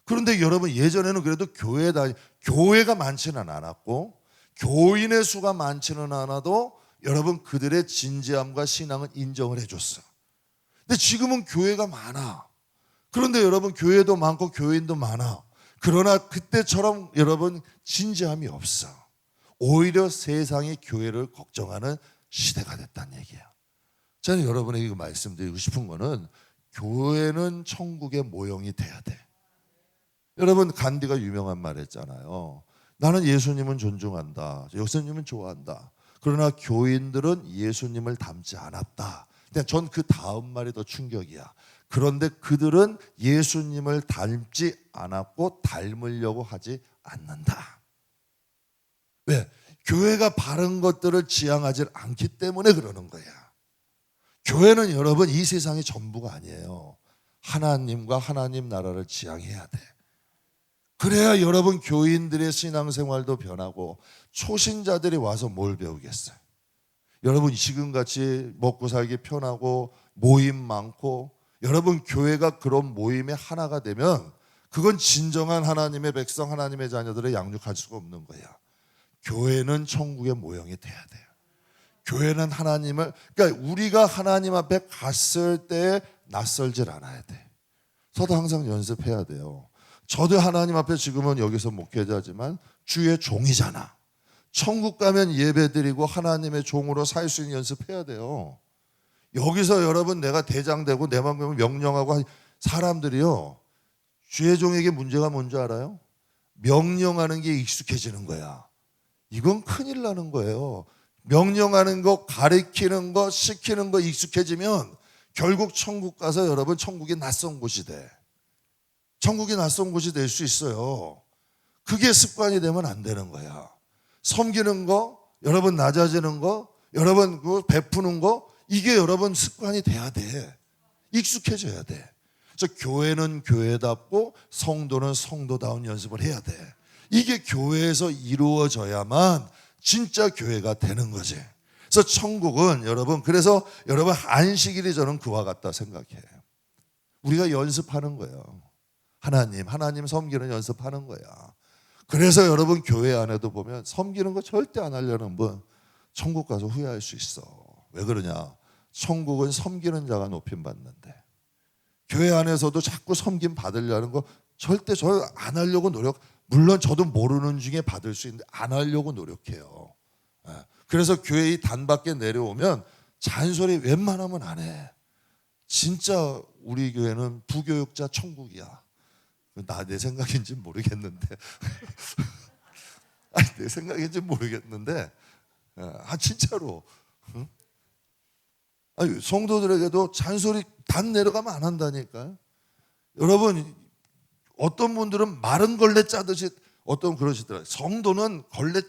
그런데 여러분 예전에는 그래도 교회가 많지는 않았고 교인의 수가 많지는 않아도 여러분 그들의 진지함과 신앙은 인정을 해줬어. 근데 지금은 교회가 많아. 그런데 여러분 교회도 많고 교인도 많아. 그러나 그때처럼 여러분 진지함이 없어. 오히려 세상이 교회를 걱정하는 시대가 됐다는 얘기야. 저는 여러분에게 말씀드리고 싶은 거는 교회는 천국의 모형이 돼야 돼. 여러분 간디가 유명한 말 했잖아요. 나는 예수님은 존중한다. 예수님은 좋아한다. 그러나 교인들은 예수님을 닮지 않았다. 근데 전 그 다음 말이 더 충격이야. 그런데 그들은 예수님을 닮지 않았고 닮으려고 하지 않는다. 왜? 교회가 바른 것들을 지향하지 않기 때문에 그러는 거야. 교회는 여러분 이 세상이 전부가 아니에요. 하나님과 하나님 나라를 지향해야 돼. 그래야 여러분 교인들의 신앙생활도 변하고 초신자들이 와서 뭘 배우겠어요? 여러분 지금같이 먹고 살기 편하고 모임 많고 여러분 교회가 그런 모임의 하나가 되면 그건 진정한 하나님의 백성 하나님의 자녀들을 양육할 수가 없는 거야. 교회는 천국의 모형이 돼야 돼요. 교회는 하나님을 그러니까 우리가 하나님 앞에 갔을 때 낯설질 않아야 돼. 저도 항상 연습해야 돼요. 저도 하나님 앞에 지금은 여기서 목회자지만 주의 종이잖아. 천국 가면 예배드리고 하나님의 종으로 살 수 있는 연습해야 돼요. 여기서 여러분 내가 대장되고 내 마음을 명령하고 사람들이요. 주의 종에게 문제가 뭔지 알아요? 명령하는 게 익숙해지는 거야. 이건 큰일 나는 거예요. 명령하는 거, 가리키는 거, 시키는 거 익숙해지면 결국 천국 가서 여러분 천국이 낯선 곳이 돼. 천국이 낯선 곳이 될 수 있어요. 그게 습관이 되면 안 되는 거야. 섬기는 거, 여러분 낮아지는 거, 여러분 그 베푸는 거 이게 여러분 습관이 돼야 돼. 익숙해져야 돼. 그래서 교회는 교회답고 성도는 성도다운 연습을 해야 돼. 이게 교회에서 이루어져야만 진짜 교회가 되는 거지. 그래서 천국은 여러분 그래서 여러분 안식일이 저는 그와 같다 생각해요. 우리가 연습하는 거예요. 하나님 섬기는 연습하는 거야. 그래서 여러분 교회 안에도 보면 섬기는 거 절대 안 하려는 분 천국 가서 후회할 수 있어. 왜 그러냐? 천국은 섬기는 자가 높임 받는데 교회 안에서도 자꾸 섬김 받으려는 거 절대 저 안 하려고 물론 저도 모르는 중에 받을 수 있는데 안 하려고 노력해요. 그래서 교회 이 단밖에 내려오면 잔소리 웬만하면 안 해. 진짜 우리 교회는 부교육자 천국이야. 내 생각인지 모르겠는데 내 생각인지 모르겠는데 진짜로 성도들에게도 잔소리 단 내려가면 안 한다니까요. 여러분 어떤 분들은 마른 걸레 짜듯이 어떤 그러시더라고요. 성도는 걸레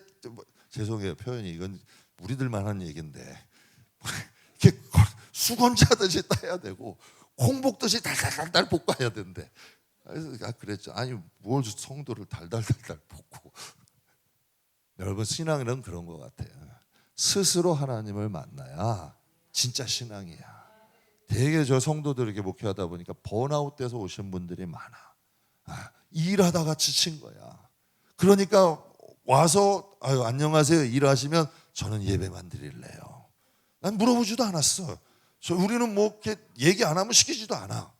죄송해요 표현이 이건 우리들만 하는 얘기인데 이렇게 수건 짜듯이 따야 되고 콩 볶듯이 달달달달 볶아야 된대. 그래서 그랬죠. 아니 뭘 성도를 달달달달 볶고. 여러분 신앙은 그런 것 같아요. 스스로 하나님을 만나야 진짜 신앙이야. 되게 저 성도들에게 목회하다 보니까 번아웃 돼서 오신 분들이 많아. 일하다가 지친 거야. 그러니까 와서 안녕하세요 일하시면 저는 예배만 드릴래요. 난 물어보지도 않았어. 우리는 뭐 이렇게 얘기 안 하면 시키지도 않아.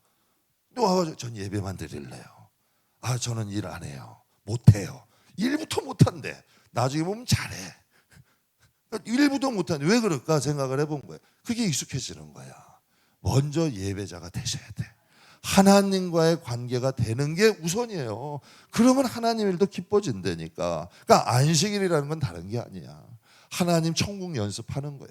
또 와가지고 전 예배만 드릴래요. 저는 일 안 해요. 못해요. 일부터 못한대. 나중에 보면 잘해. 일부터 못하는데 왜 그럴까 생각을 해본 거예요. 그게 익숙해지는 거야. 먼저 예배자가 되셔야 돼. 하나님과의 관계가 되는 게 우선이에요. 그러면 하나님 일도 기뻐진다니까. 그러니까 안식일이라는 건 다른 게 아니야. 하나님 천국 연습하는 거야.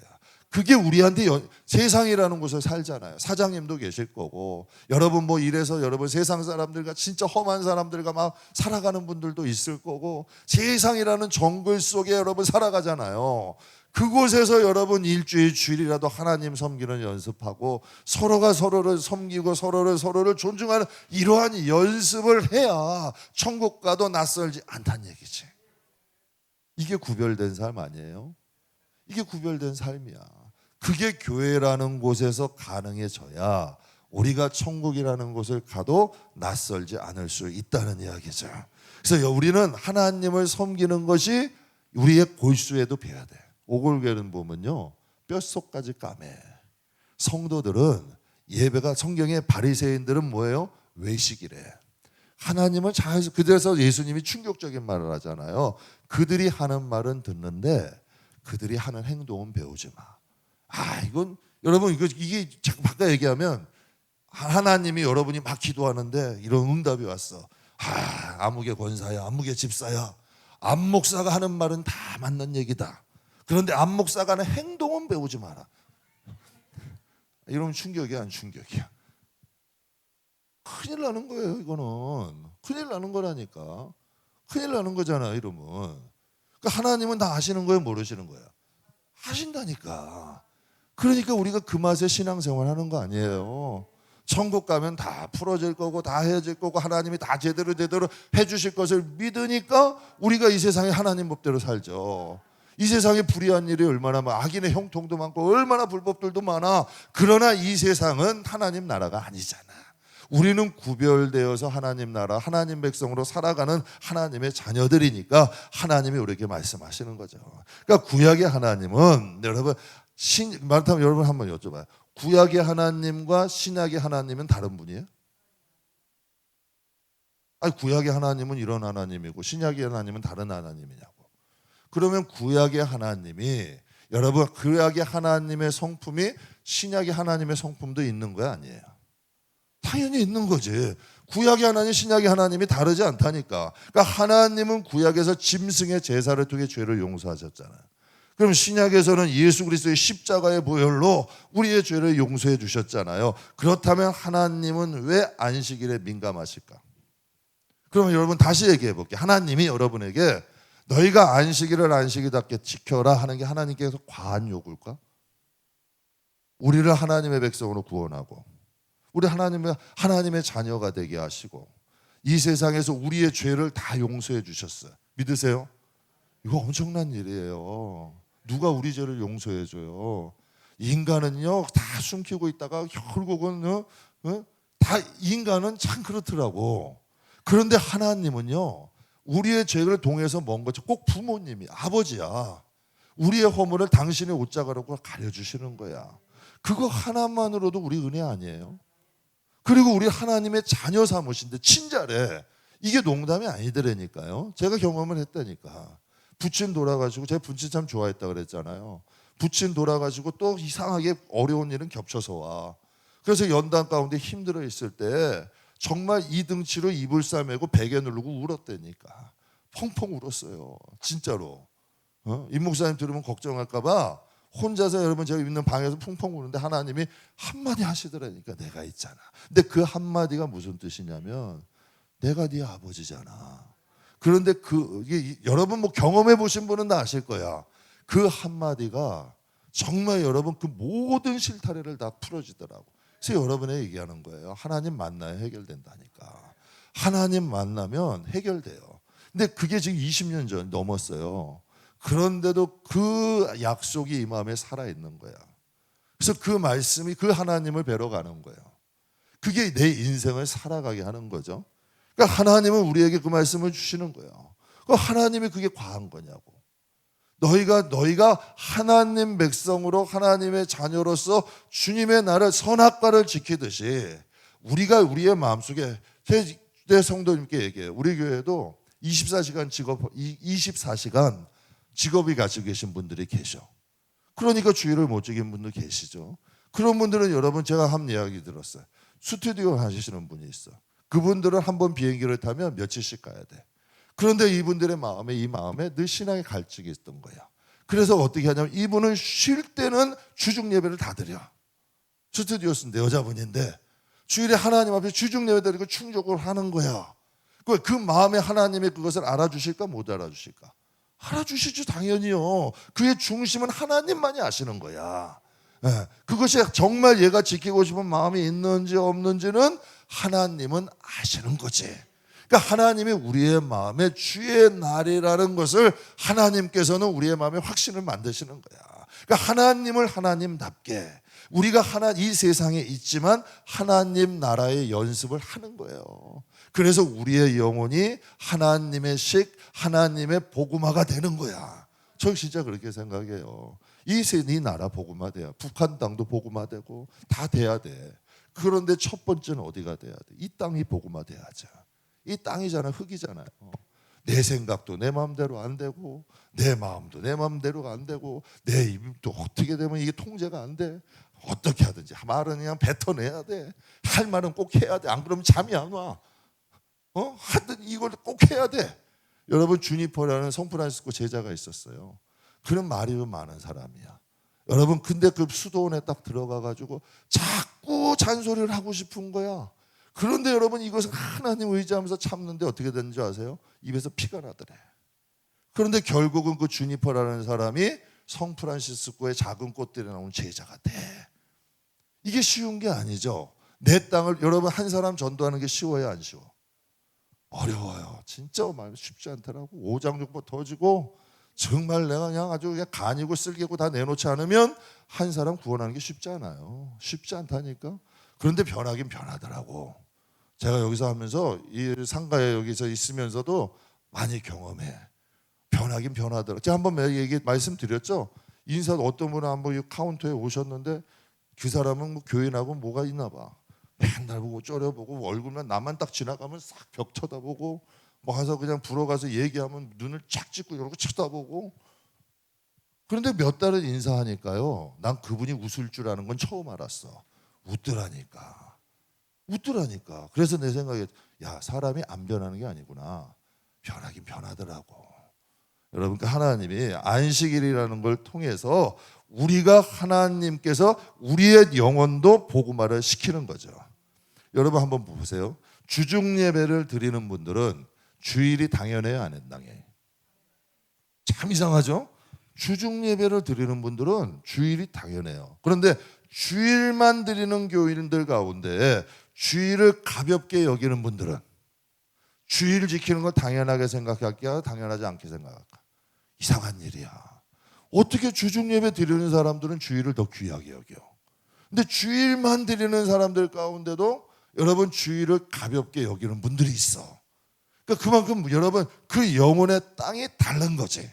그게 우리한테 세상이라는 곳을 살잖아요. 사장님도 계실 거고, 여러분 뭐 이래서 여러분 세상 사람들과 진짜 험한 사람들과 막 살아가는 분들도 있을 거고, 세상이라는 정글 속에 여러분 살아가잖아요. 그곳에서 여러분 일주일 주일이라도 하나님 섬기는 연습하고, 서로가 서로를 섬기고 서로를 존중하는 이러한 연습을 해야 천국 가도 낯설지 않다는 얘기지. 이게 구별된 삶 아니에요? 이게 구별된 삶이야. 그게 교회라는 곳에서 가능해져야 우리가 천국이라는 곳을 가도 낯설지 않을 수 있다는 이야기죠. 그래서 우리는 하나님을 섬기는 것이 우리의 골수에도 배야 돼. 오골계는 보면요, 뼛속까지 까매. 성도들은 예배가, 성경의 바리새인들은 뭐예요? 외식이래. 하나님은 잘, 그래서 예수님이 충격적인 말을 하잖아요. 그들이 하는 말은 듣는데 그들이 하는 행동은 배우지 마. 이건 여러분, 이게 자꾸 바꿔 얘기하면, 하나님이 여러분이 막 기도하는데 이런 응답이 왔어. 아무개 권사야, 아무개 집사야, 안 목사가 하는 말은 다 맞는 얘기다. 그런데 안 목사가 하는 행동은 배우지 마라. 이러면 충격이야, 안 충격이야? 큰일 나는 거예요. 이거는 큰일 나는 거라니까. 큰일 나는 거잖아, 이러면. 그러니까 하나님은 다 아시는 거예요, 모르시는 거예요? 하신다니까. 그러니까 우리가 그 맛에 신앙생활 하는 거 아니에요. 천국 가면 다 풀어질 거고 다 헤어질 거고 하나님이 다 제대로 해주실 것을 믿으니까 우리가 이 세상에 하나님 법대로 살죠. 이 세상에 불의한 일이 얼마나 많아, 악인의 형통도 많고 얼마나 불법들도 많아. 그러나 이 세상은 하나님 나라가 아니잖아. 우리는 구별되어서 하나님 나라, 하나님 백성으로 살아가는 하나님의 자녀들이니까 하나님이 우리에게 말씀하시는 거죠. 그러니까 구약의 하나님은, 여러분, 말하면 여러분 한번 여쭤봐요. 구약의 하나님과 신약의 하나님은 다른 분이에요? 구약의 하나님은 이런 하나님이고 신약의 하나님은 다른 하나님이냐고. 그러면 구약의 하나님이, 여러분, 구약의 하나님의 성품이 신약의 하나님의 성품도 있는 거야, 아니에요? 당연히 있는 거지. 구약의 하나님, 신약의 하나님이 다르지 않다니까. 그러니까 하나님은 구약에서 짐승의 제사를 통해 죄를 용서하셨잖아요. 그럼 신약에서는 예수 그리스도의 십자가의 보혈로 우리의 죄를 용서해 주셨잖아요. 그렇다면 하나님은 왜 안식일에 민감하실까? 그러면 여러분 다시 얘기해 볼게요. 하나님이 여러분에게 너희가 안식일을 안식일답게 지켜라 하는 게 하나님께서 과한 요구일까? 우리를 하나님의 백성으로 구원하고 우리 하나님의 자녀가 되게 하시고 이 세상에서 우리의 죄를 다 용서해 주셨어요. 믿으세요? 이거 엄청난 일이에요. 누가 우리 죄를 용서해 줘요? 인간은요 다 숨기고 있다가 결국은 다, 인간은 참 그렇더라고. 그런데 하나님은요 우리의 죄를 통해서 먼 거죠. 꼭 부모님이, 아버지야, 우리의 허물을 당신의 옷자가라고 가려주시는 거야. 그거 하나만으로도 우리 은혜 아니에요? 그리고 우리 하나님의 자녀 삼으신데 친자래. 이게 농담이 아니더라니까요. 제가 경험을 했다니까. 부친 돌아가시고, 제가 부친 참 좋아했다 그랬잖아요. 부친 돌아가시고 또 이상하게 어려운 일은 겹쳐서 와. 그래서 연단 가운데 힘들어 있을 때 정말 이등치로 이불 싸매고 베개 누르고 울었다니까. 펑펑 울었어요. 진짜로. 임 목사님 들으면 걱정할까 봐 혼자서, 여러분, 제가 있는 방에서 펑펑 우는데 하나님이 한마디 하시더라니까. 내가 있잖아. 근데 그 한마디가 무슨 뜻이냐면 내가 네 아버지잖아. 그런데 이게 여러분 뭐 경험해 보신 분은 다 아실 거야. 그 한마디가 정말 여러분 그 모든 실타래를 다 풀어주더라고. 그래서 여러분에 얘기하는 거예요. 하나님 만나야 해결된다니까. 하나님 만나면 해결돼요. 근데 그게 지금 20년 전 넘었어요. 그런데도 그 약속이 이 마음에 살아있는 거야. 그래서 그 말씀이 그 하나님을 뵈러 가는 거예요. 그게 내 인생을 살아가게 하는 거죠. 그러니까 하나님은 우리에게 그 말씀을 주시는 거예요. 하나님이 그게 과한 거냐고. 너희가 하나님 백성으로 하나님의 자녀로서 주님의 나라를, 선악과를 지키듯이 우리가 우리의 마음속에, 제 성도님께 얘기해요. 우리 교회도 24시간 직업이 가지고 계신 분들이 계셔. 그러니까 주일을 못 지kin 분도 계시죠. 그런 분들은 여러분, 제가 한 이야기 들었어요. 스튜디오 하시는 분이 있어. 그분들은 한 번 비행기를 타면 며칠씩 가야 돼. 그런데 이분들의 이 마음에 늘 신앙의 갈증이 있던 거야. 그래서 어떻게 하냐면 이분은 쉴 때는 주중 예배를 다 드려. 스튜디오스인데 여자분인데 주일에 하나님 앞에 주중 예배 드리고 충족을 하는 거야. 그 마음에 하나님의 그것을 알아주실까 못 알아주실까? 알아주시죠, 당연히요. 그의 중심은 하나님만이 아시는 거야. 그것이 정말 얘가 지키고 싶은 마음이 있는지 없는지는 하나님은 아시는 거지. 그러니까 하나님이 우리의 마음에 주의 날이라는 것을 하나님께서는 우리의 마음에 확신을 만드시는 거야. 그러니까 하나님을 하나님답게 우리가 이 세상에 있지만 하나님 나라의 연습을 하는 거예요. 그래서 우리의 영혼이 하나님의 하나님의 복음화가 되는 거야. 저 진짜 그렇게 생각해요. 이 나라 복음화돼야 북한 땅도 복음화되고 다 돼야 돼. 그런데 첫 번째는 어디가 돼야 돼? 이 땅이 복음화돼야죠. 이 땅이잖아요. 흙이잖아요. 내 생각도 내 마음대로 안 되고 내 마음도 내 마음대로가 안 되고 내 입도 어떻게 되면 이게 통제가 안 돼. 어떻게 하든지 말은 그냥 뱉어내야 돼. 할 말은 꼭 해야 돼. 안 그러면 잠이 안 와. 하여튼 이걸 꼭 해야 돼. 여러분 주니퍼라는 샌프란시스코 제자가 있었어요. 그런 말이 많은 사람이야. 여러분 근데 그 수도원에 딱 들어가가지고 자꾸 잔소리를 하고 싶은 거야. 그런데 여러분 이것을 하나님 의지하면서 참는데 어떻게 되는지 아세요? 입에서 피가 나더래. 그런데 결국은 그 주니퍼라는 사람이 샌프란시스코의 작은 꽃들이 나오는 제자가 돼. 이게 쉬운 게 아니죠. 내 땅을 여러분 한 사람 전도하는 게 쉬워요, 안 쉬워? 어려워요. 진짜 쉽지 않더라고. 오장육부 터지고 정말 내가 그냥 아주 그냥 간이고 쓸개고 다 내놓지 않으면 한 사람 구원하는 게 쉽지 않아요. 쉽지 않다니까. 그런데 변하긴 변하더라고. 제가 여기서 하면서 이 상가에 여기서 있으면서도 많이 경험해. 변하긴 변하더라고. 제가 한번 말씀드렸죠. 인사도 어떤 분은 한번 이 카운터에 오셨는데 그 사람은 뭐 교인하고 뭐가 있나 봐. 맨날 보고 ጮ려보고 얼굴만 나만 딱 지나가면 싹 벽 쳐다보고 뭐 가서 그냥 불어가서 얘기하면 눈을 쫙 찍고 이러고 쳐다보고. 그런데 몇 달을 인사하니까요. 난 그분이 웃을 줄 아는 건 처음 알았어. 웃더라니까. 그래서 내 생각에 야 사람이 안 변하는 게 아니구나. 변하긴 변하더라고. 여러분 하나님이 안식일이라는 걸 통해서 우리가 하나님께서 우리의 영혼도 복음화를 시키는 거죠. 여러분 한번 보세요. 주중 예배를 드리는 분들은 주일이 당연해요, 안 당연해요? 참 이상하죠? 주중 예배를 드리는 분들은 주일이 당연해요. 그런데 주일만 드리는 교인들 가운데 주일을 가볍게 여기는 분들은 주일 지키는 걸 당연하게 생각할까, 당연하지 않게 생각할까? 이상한 일이야. 어떻게 주중 예배 드리는 사람들은 주일을 더 귀하게 여겨? 근데 주일만 드리는 사람들 가운데도 여러분 주일을 가볍게 여기는 분들이 있어. 그러니까 그만큼 여러분 그 영혼의 땅이 다른 거지.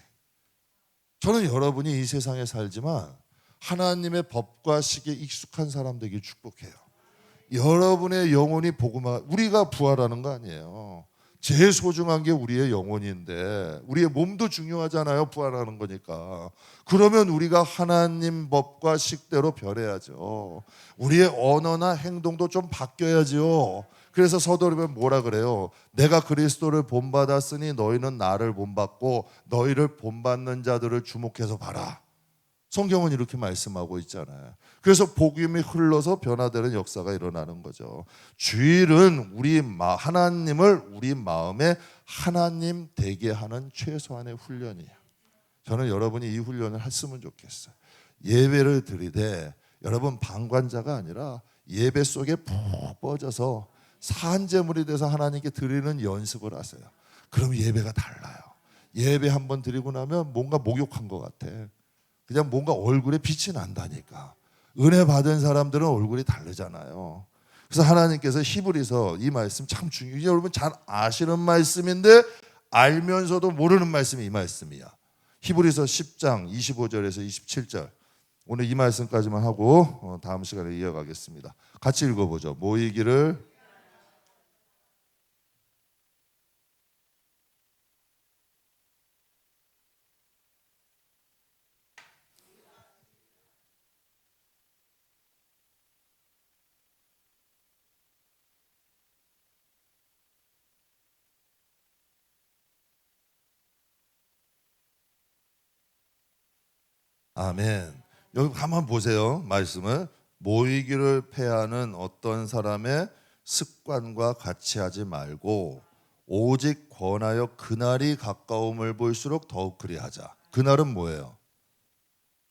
저는 여러분이 이 세상에 살지만 하나님의 법과 식에 익숙한 사람 되길 축복해요. 여러분의 영혼이 복음화, 우리가 부활하는 거 아니에요. 제일 소중한 게 우리의 영혼인데 우리의 몸도 중요하잖아요. 부활하는 거니까. 그러면 우리가 하나님 법과 식대로 변해야죠. 우리의 언어나 행동도 좀 바뀌어야죠. 그래서 서두르면 뭐라 그래요? 내가 그리스도를 본받았으니 너희는 나를 본받고 너희를 본받는 자들을 주목해서 봐라. 성경은 이렇게 말씀하고 있잖아요. 그래서 복음이 흘러서 변화되는 역사가 일어나는 거죠. 주일은 하나님을 우리 마음에 하나님 되게 하는 최소한의 훈련이에요. 저는 여러분이 이 훈련을 했으면 좋겠어요. 예배를 드리되 여러분 방관자가 아니라 예배 속에 푹 빠져서 산제물이 돼서 하나님께 드리는 연습을 하세요. 그럼 예배가 달라요. 예배 한번 드리고 나면 뭔가 목욕한 것 같아. 그냥 뭔가 얼굴에 빛이 난다니까. 은혜 받은 사람들은 얼굴이 다르잖아요. 그래서 하나님께서 히브리서 이 말씀 참 중요해요. 여러분 잘 아시는 말씀인데 알면서도 모르는 말씀이 이 말씀이야. 히브리서 10장 25절에서 27절. 오늘 이 말씀까지만 하고 다음 시간에 이어가겠습니다. 같이 읽어보죠. 모이기를 아멘. 여기 한번 보세요. 말씀을 모이기를 패하는 어떤 사람의 습관과 같이 하지 말고 오직 권하여 그날이 가까움을 볼수록 더욱 그리하자. 그날은 뭐예요?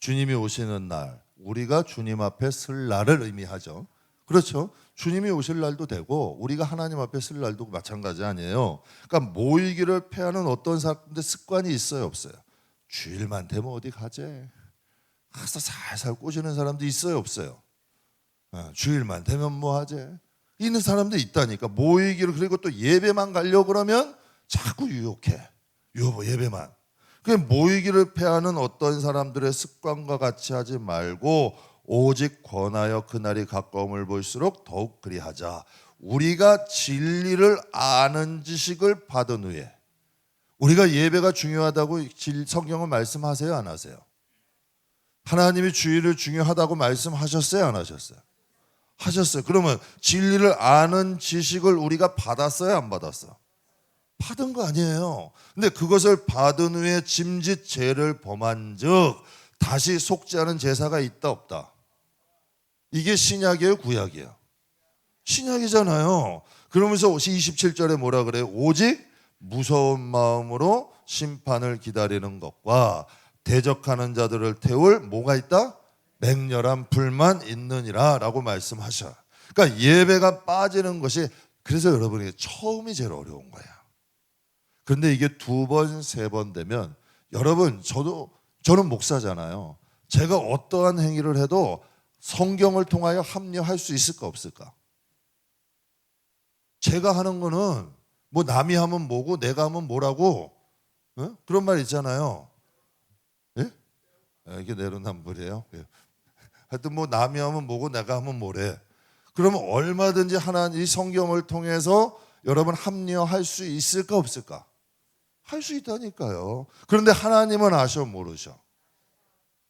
주님이 오시는 날, 우리가 주님 앞에 설 날을 의미하죠. 그렇죠? 주님이 오실 날도 되고 우리가 하나님 앞에 설 날도 마찬가지 아니에요. 그러니까 모이기를 패하는 어떤 사람들 습관이 있어요, 없어요? 주일만 되면 어디 가재? 가서 살살 꼬시는 사람도 있어요, 없어요? 주일만 되면 뭐 하재? 있는 사람도 있다니까. 모이기를, 그리고 또 예배만 가려고 그러면 자꾸 유혹해. 예배만. 그 모이기를 패하는 어떤 사람들의 습관과 같이 하지 말고 오직 권하여 그날이 가까움을 볼수록 더욱 그리하자. 우리가 진리를 아는 지식을 받은 후에. 우리가 예배가 중요하다고 성경은 말씀하세요, 안 하세요? 하나님이 주일을 중요하다고 말씀하셨어요, 안 하셨어요? 하셨어요. 그러면 진리를 아는 지식을 우리가 받았어요, 안 받았어요? 받은 거 아니에요. 근데 그것을 받은 후에 짐짓 죄를 범한 즉 다시 속지 않은 제사가 있다, 없다? 이게 신약이에요, 구약이에요? 신약이잖아요. 그러면서 27절에 뭐라 그래요? 오직 무서운 마음으로 심판을 기다리는 것과 대적하는 자들을 태울 뭐가 있다? 맹렬한 불만 있느니라 라고 말씀하셔. 그러니까 예배가 빠지는 것이, 그래서 여러분이 처음이 제일 어려운 거야. 그런데 이게 2번, 3번 되면, 여러분, 저는 목사잖아요. 제가 어떠한 행위를 해도 성경을 통하여 합리화할 수 있을까, 없을까? 제가 하는 거는 뭐 남이 하면 뭐고 내가 하면 뭐라고, 그런 말 있잖아요. 예? 이게 내로남불이에요. 예. 하여튼 뭐 남이 하면 뭐고 내가 하면 뭐래. 그러면 얼마든지 하나님 이 성경을 통해서 여러분 합리화할 수 있을까, 없을까? 할 수 있다니까요. 그런데 하나님은 아셔, 모르셔?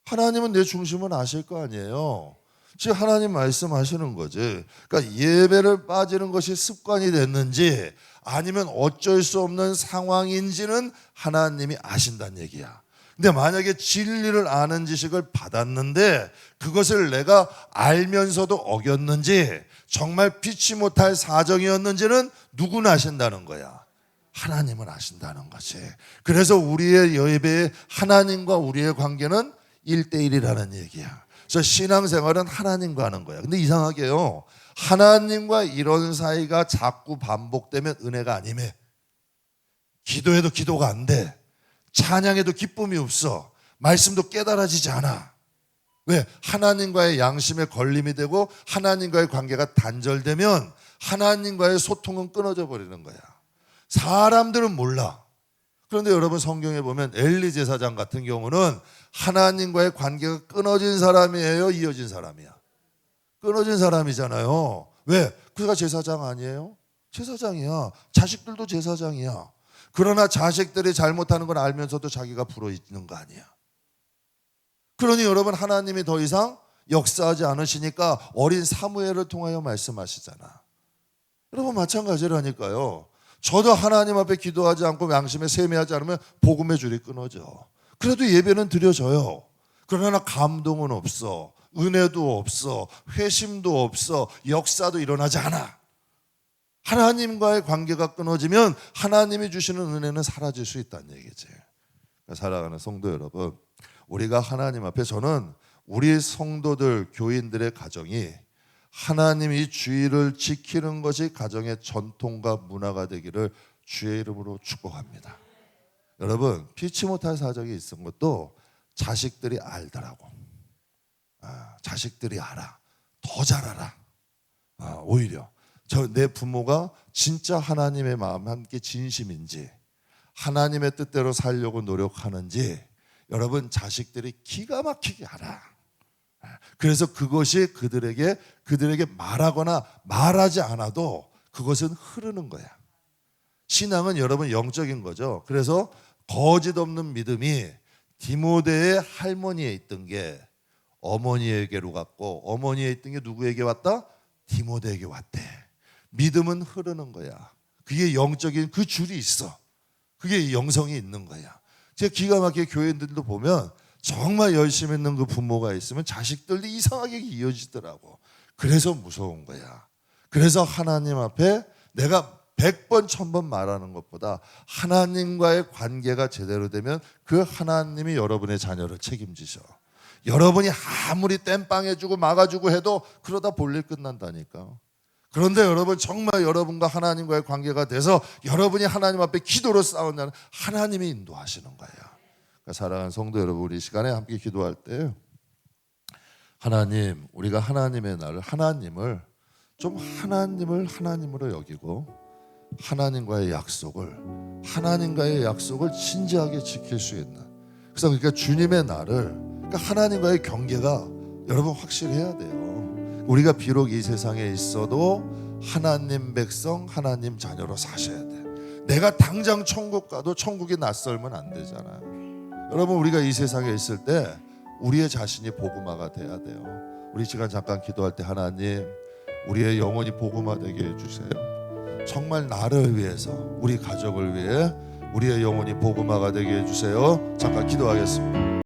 하나님은 내 중심은 아실 거 아니에요. 지금 하나님 말씀하시는 거지. 그러니까 예배를 빠지는 것이 습관이 됐는지 아니면 어쩔 수 없는 상황인지는 하나님이 아신다는 얘기야. 근데 만약에 진리를 아는 지식을 받았는데 그것을 내가 알면서도 어겼는지, 정말 피치 못할 사정이었는지는 누구나 아신다는 거야. 하나님은 아신다는 거지. 그래서 우리의 예배에 하나님과 우리의 관계는 1대1이라는 얘기야. 그래서 신앙생활은 하나님과 하는 거야. 근데 이상하게요, 하나님과 이런 사이가 자꾸 반복되면 은혜가 아니매. 기도해도 기도가 안 돼. 찬양해도 기쁨이 없어. 말씀도 깨달아지지 않아. 왜? 하나님과의 양심에 걸림이 되고 하나님과의 관계가 단절되면 하나님과의 소통은 끊어져 버리는 거야. 사람들은 몰라. 그런데 여러분 성경에 보면 엘리 제사장 같은 경우는 하나님과의 관계가 끊어진 사람이에요, 이어진 사람이야? 끊어진 사람이잖아요. 왜? 그가 제사장 아니에요? 제사장이야. 자식들도 제사장이야. 그러나 자식들이 잘못하는 걸 알면서도 자기가 불어있는 거 아니야. 그러니 여러분 하나님이 더 이상 역사하지 않으시니까 어린 사무엘을 통하여 말씀하시잖아. 여러분 마찬가지라니까요. 저도 하나님 앞에 기도하지 않고 양심에 세매하지 않으면 복음의 줄이 끊어져. 그래도 예배는 드려져요. 그러나 감동은 없어. 은혜도 없어. 회심도 없어. 역사도 일어나지 않아. 하나님과의 관계가 끊어지면 하나님이 주시는 은혜는 사라질 수 있다는 얘기지. 사랑하는 성도 여러분, 우리가 하나님 앞에, 저는 우리 성도들, 교인들의 가정이 하나님이 주의를 지키는 것이 가정의 전통과 문화가 되기를 주의 이름으로 축복합니다. 여러분, 피치 못할 사정이 있은 것도 자식들이 알더라고. 자식들이 알아. 더 잘 알아. 오히려 내 부모가 진짜 하나님의 마음 함께 진심인지, 하나님의 뜻대로 살려고 노력하는지 여러분 자식들이 기가 막히게 알아. 그래서 그것이 그들에게 말하거나 말하지 않아도 그것은 흐르는 거야. 신앙은 여러분 영적인 거죠. 그래서 거짓 없는 믿음이 디모데의 할머니에 있던 게 어머니에게로 갔고, 어머니에 있던 게 누구에게 왔다? 디모데에게 왔대. 믿음은 흐르는 거야. 그게 영적인 그 줄이 있어. 그게 영성이 있는 거야. 제가 기가 막히게 교회들도 보면 정말 열심히 있는 그 부모가 있으면 자식들도 이상하게 이어지더라고. 그래서 무서운 거야. 그래서 하나님 앞에 내가 100번 1000번 말하는 것보다 하나님과의 관계가 제대로 되면 그 하나님이 여러분의 자녀를 책임지셔. 여러분이 아무리 땜빵해주고 막아주고 해도 그러다 볼일 끝난다니까. 그런데 여러분 정말 여러분과 하나님과의 관계가 돼서 여러분이 하나님 앞에 기도로 싸운다는 하나님이 인도하시는 거예요. 그러니까 사랑하는 성도 여러분, 우리 시간에 함께 기도할 때 하나님, 우리가 하나님의 나를, 하나님을 좀 하나님으로 여기고 하나님과의 약속을 진지하게 지킬 수 있는, 그래서 그러니까 주님의 나를, 그러니까 하나님과의 경계가 여러분 확실해야 돼요. 우리가 비록 이 세상에 있어도 하나님 백성, 하나님 자녀로 사셔야 돼. 내가 당장 천국 가도 천국이 낯설면 안 되잖아요. 여러분, 우리가 이 세상에 있을 때 우리의 자신이 복음화가 돼야 돼요. 우리 시간 잠깐 기도할 때 하나님, 우리의 영혼이 복음화 되게 해주세요. 정말 나를 위해서, 우리 가족을 위해 우리의 영혼이 복음화가 되게 해주세요. 잠깐 기도하겠습니다.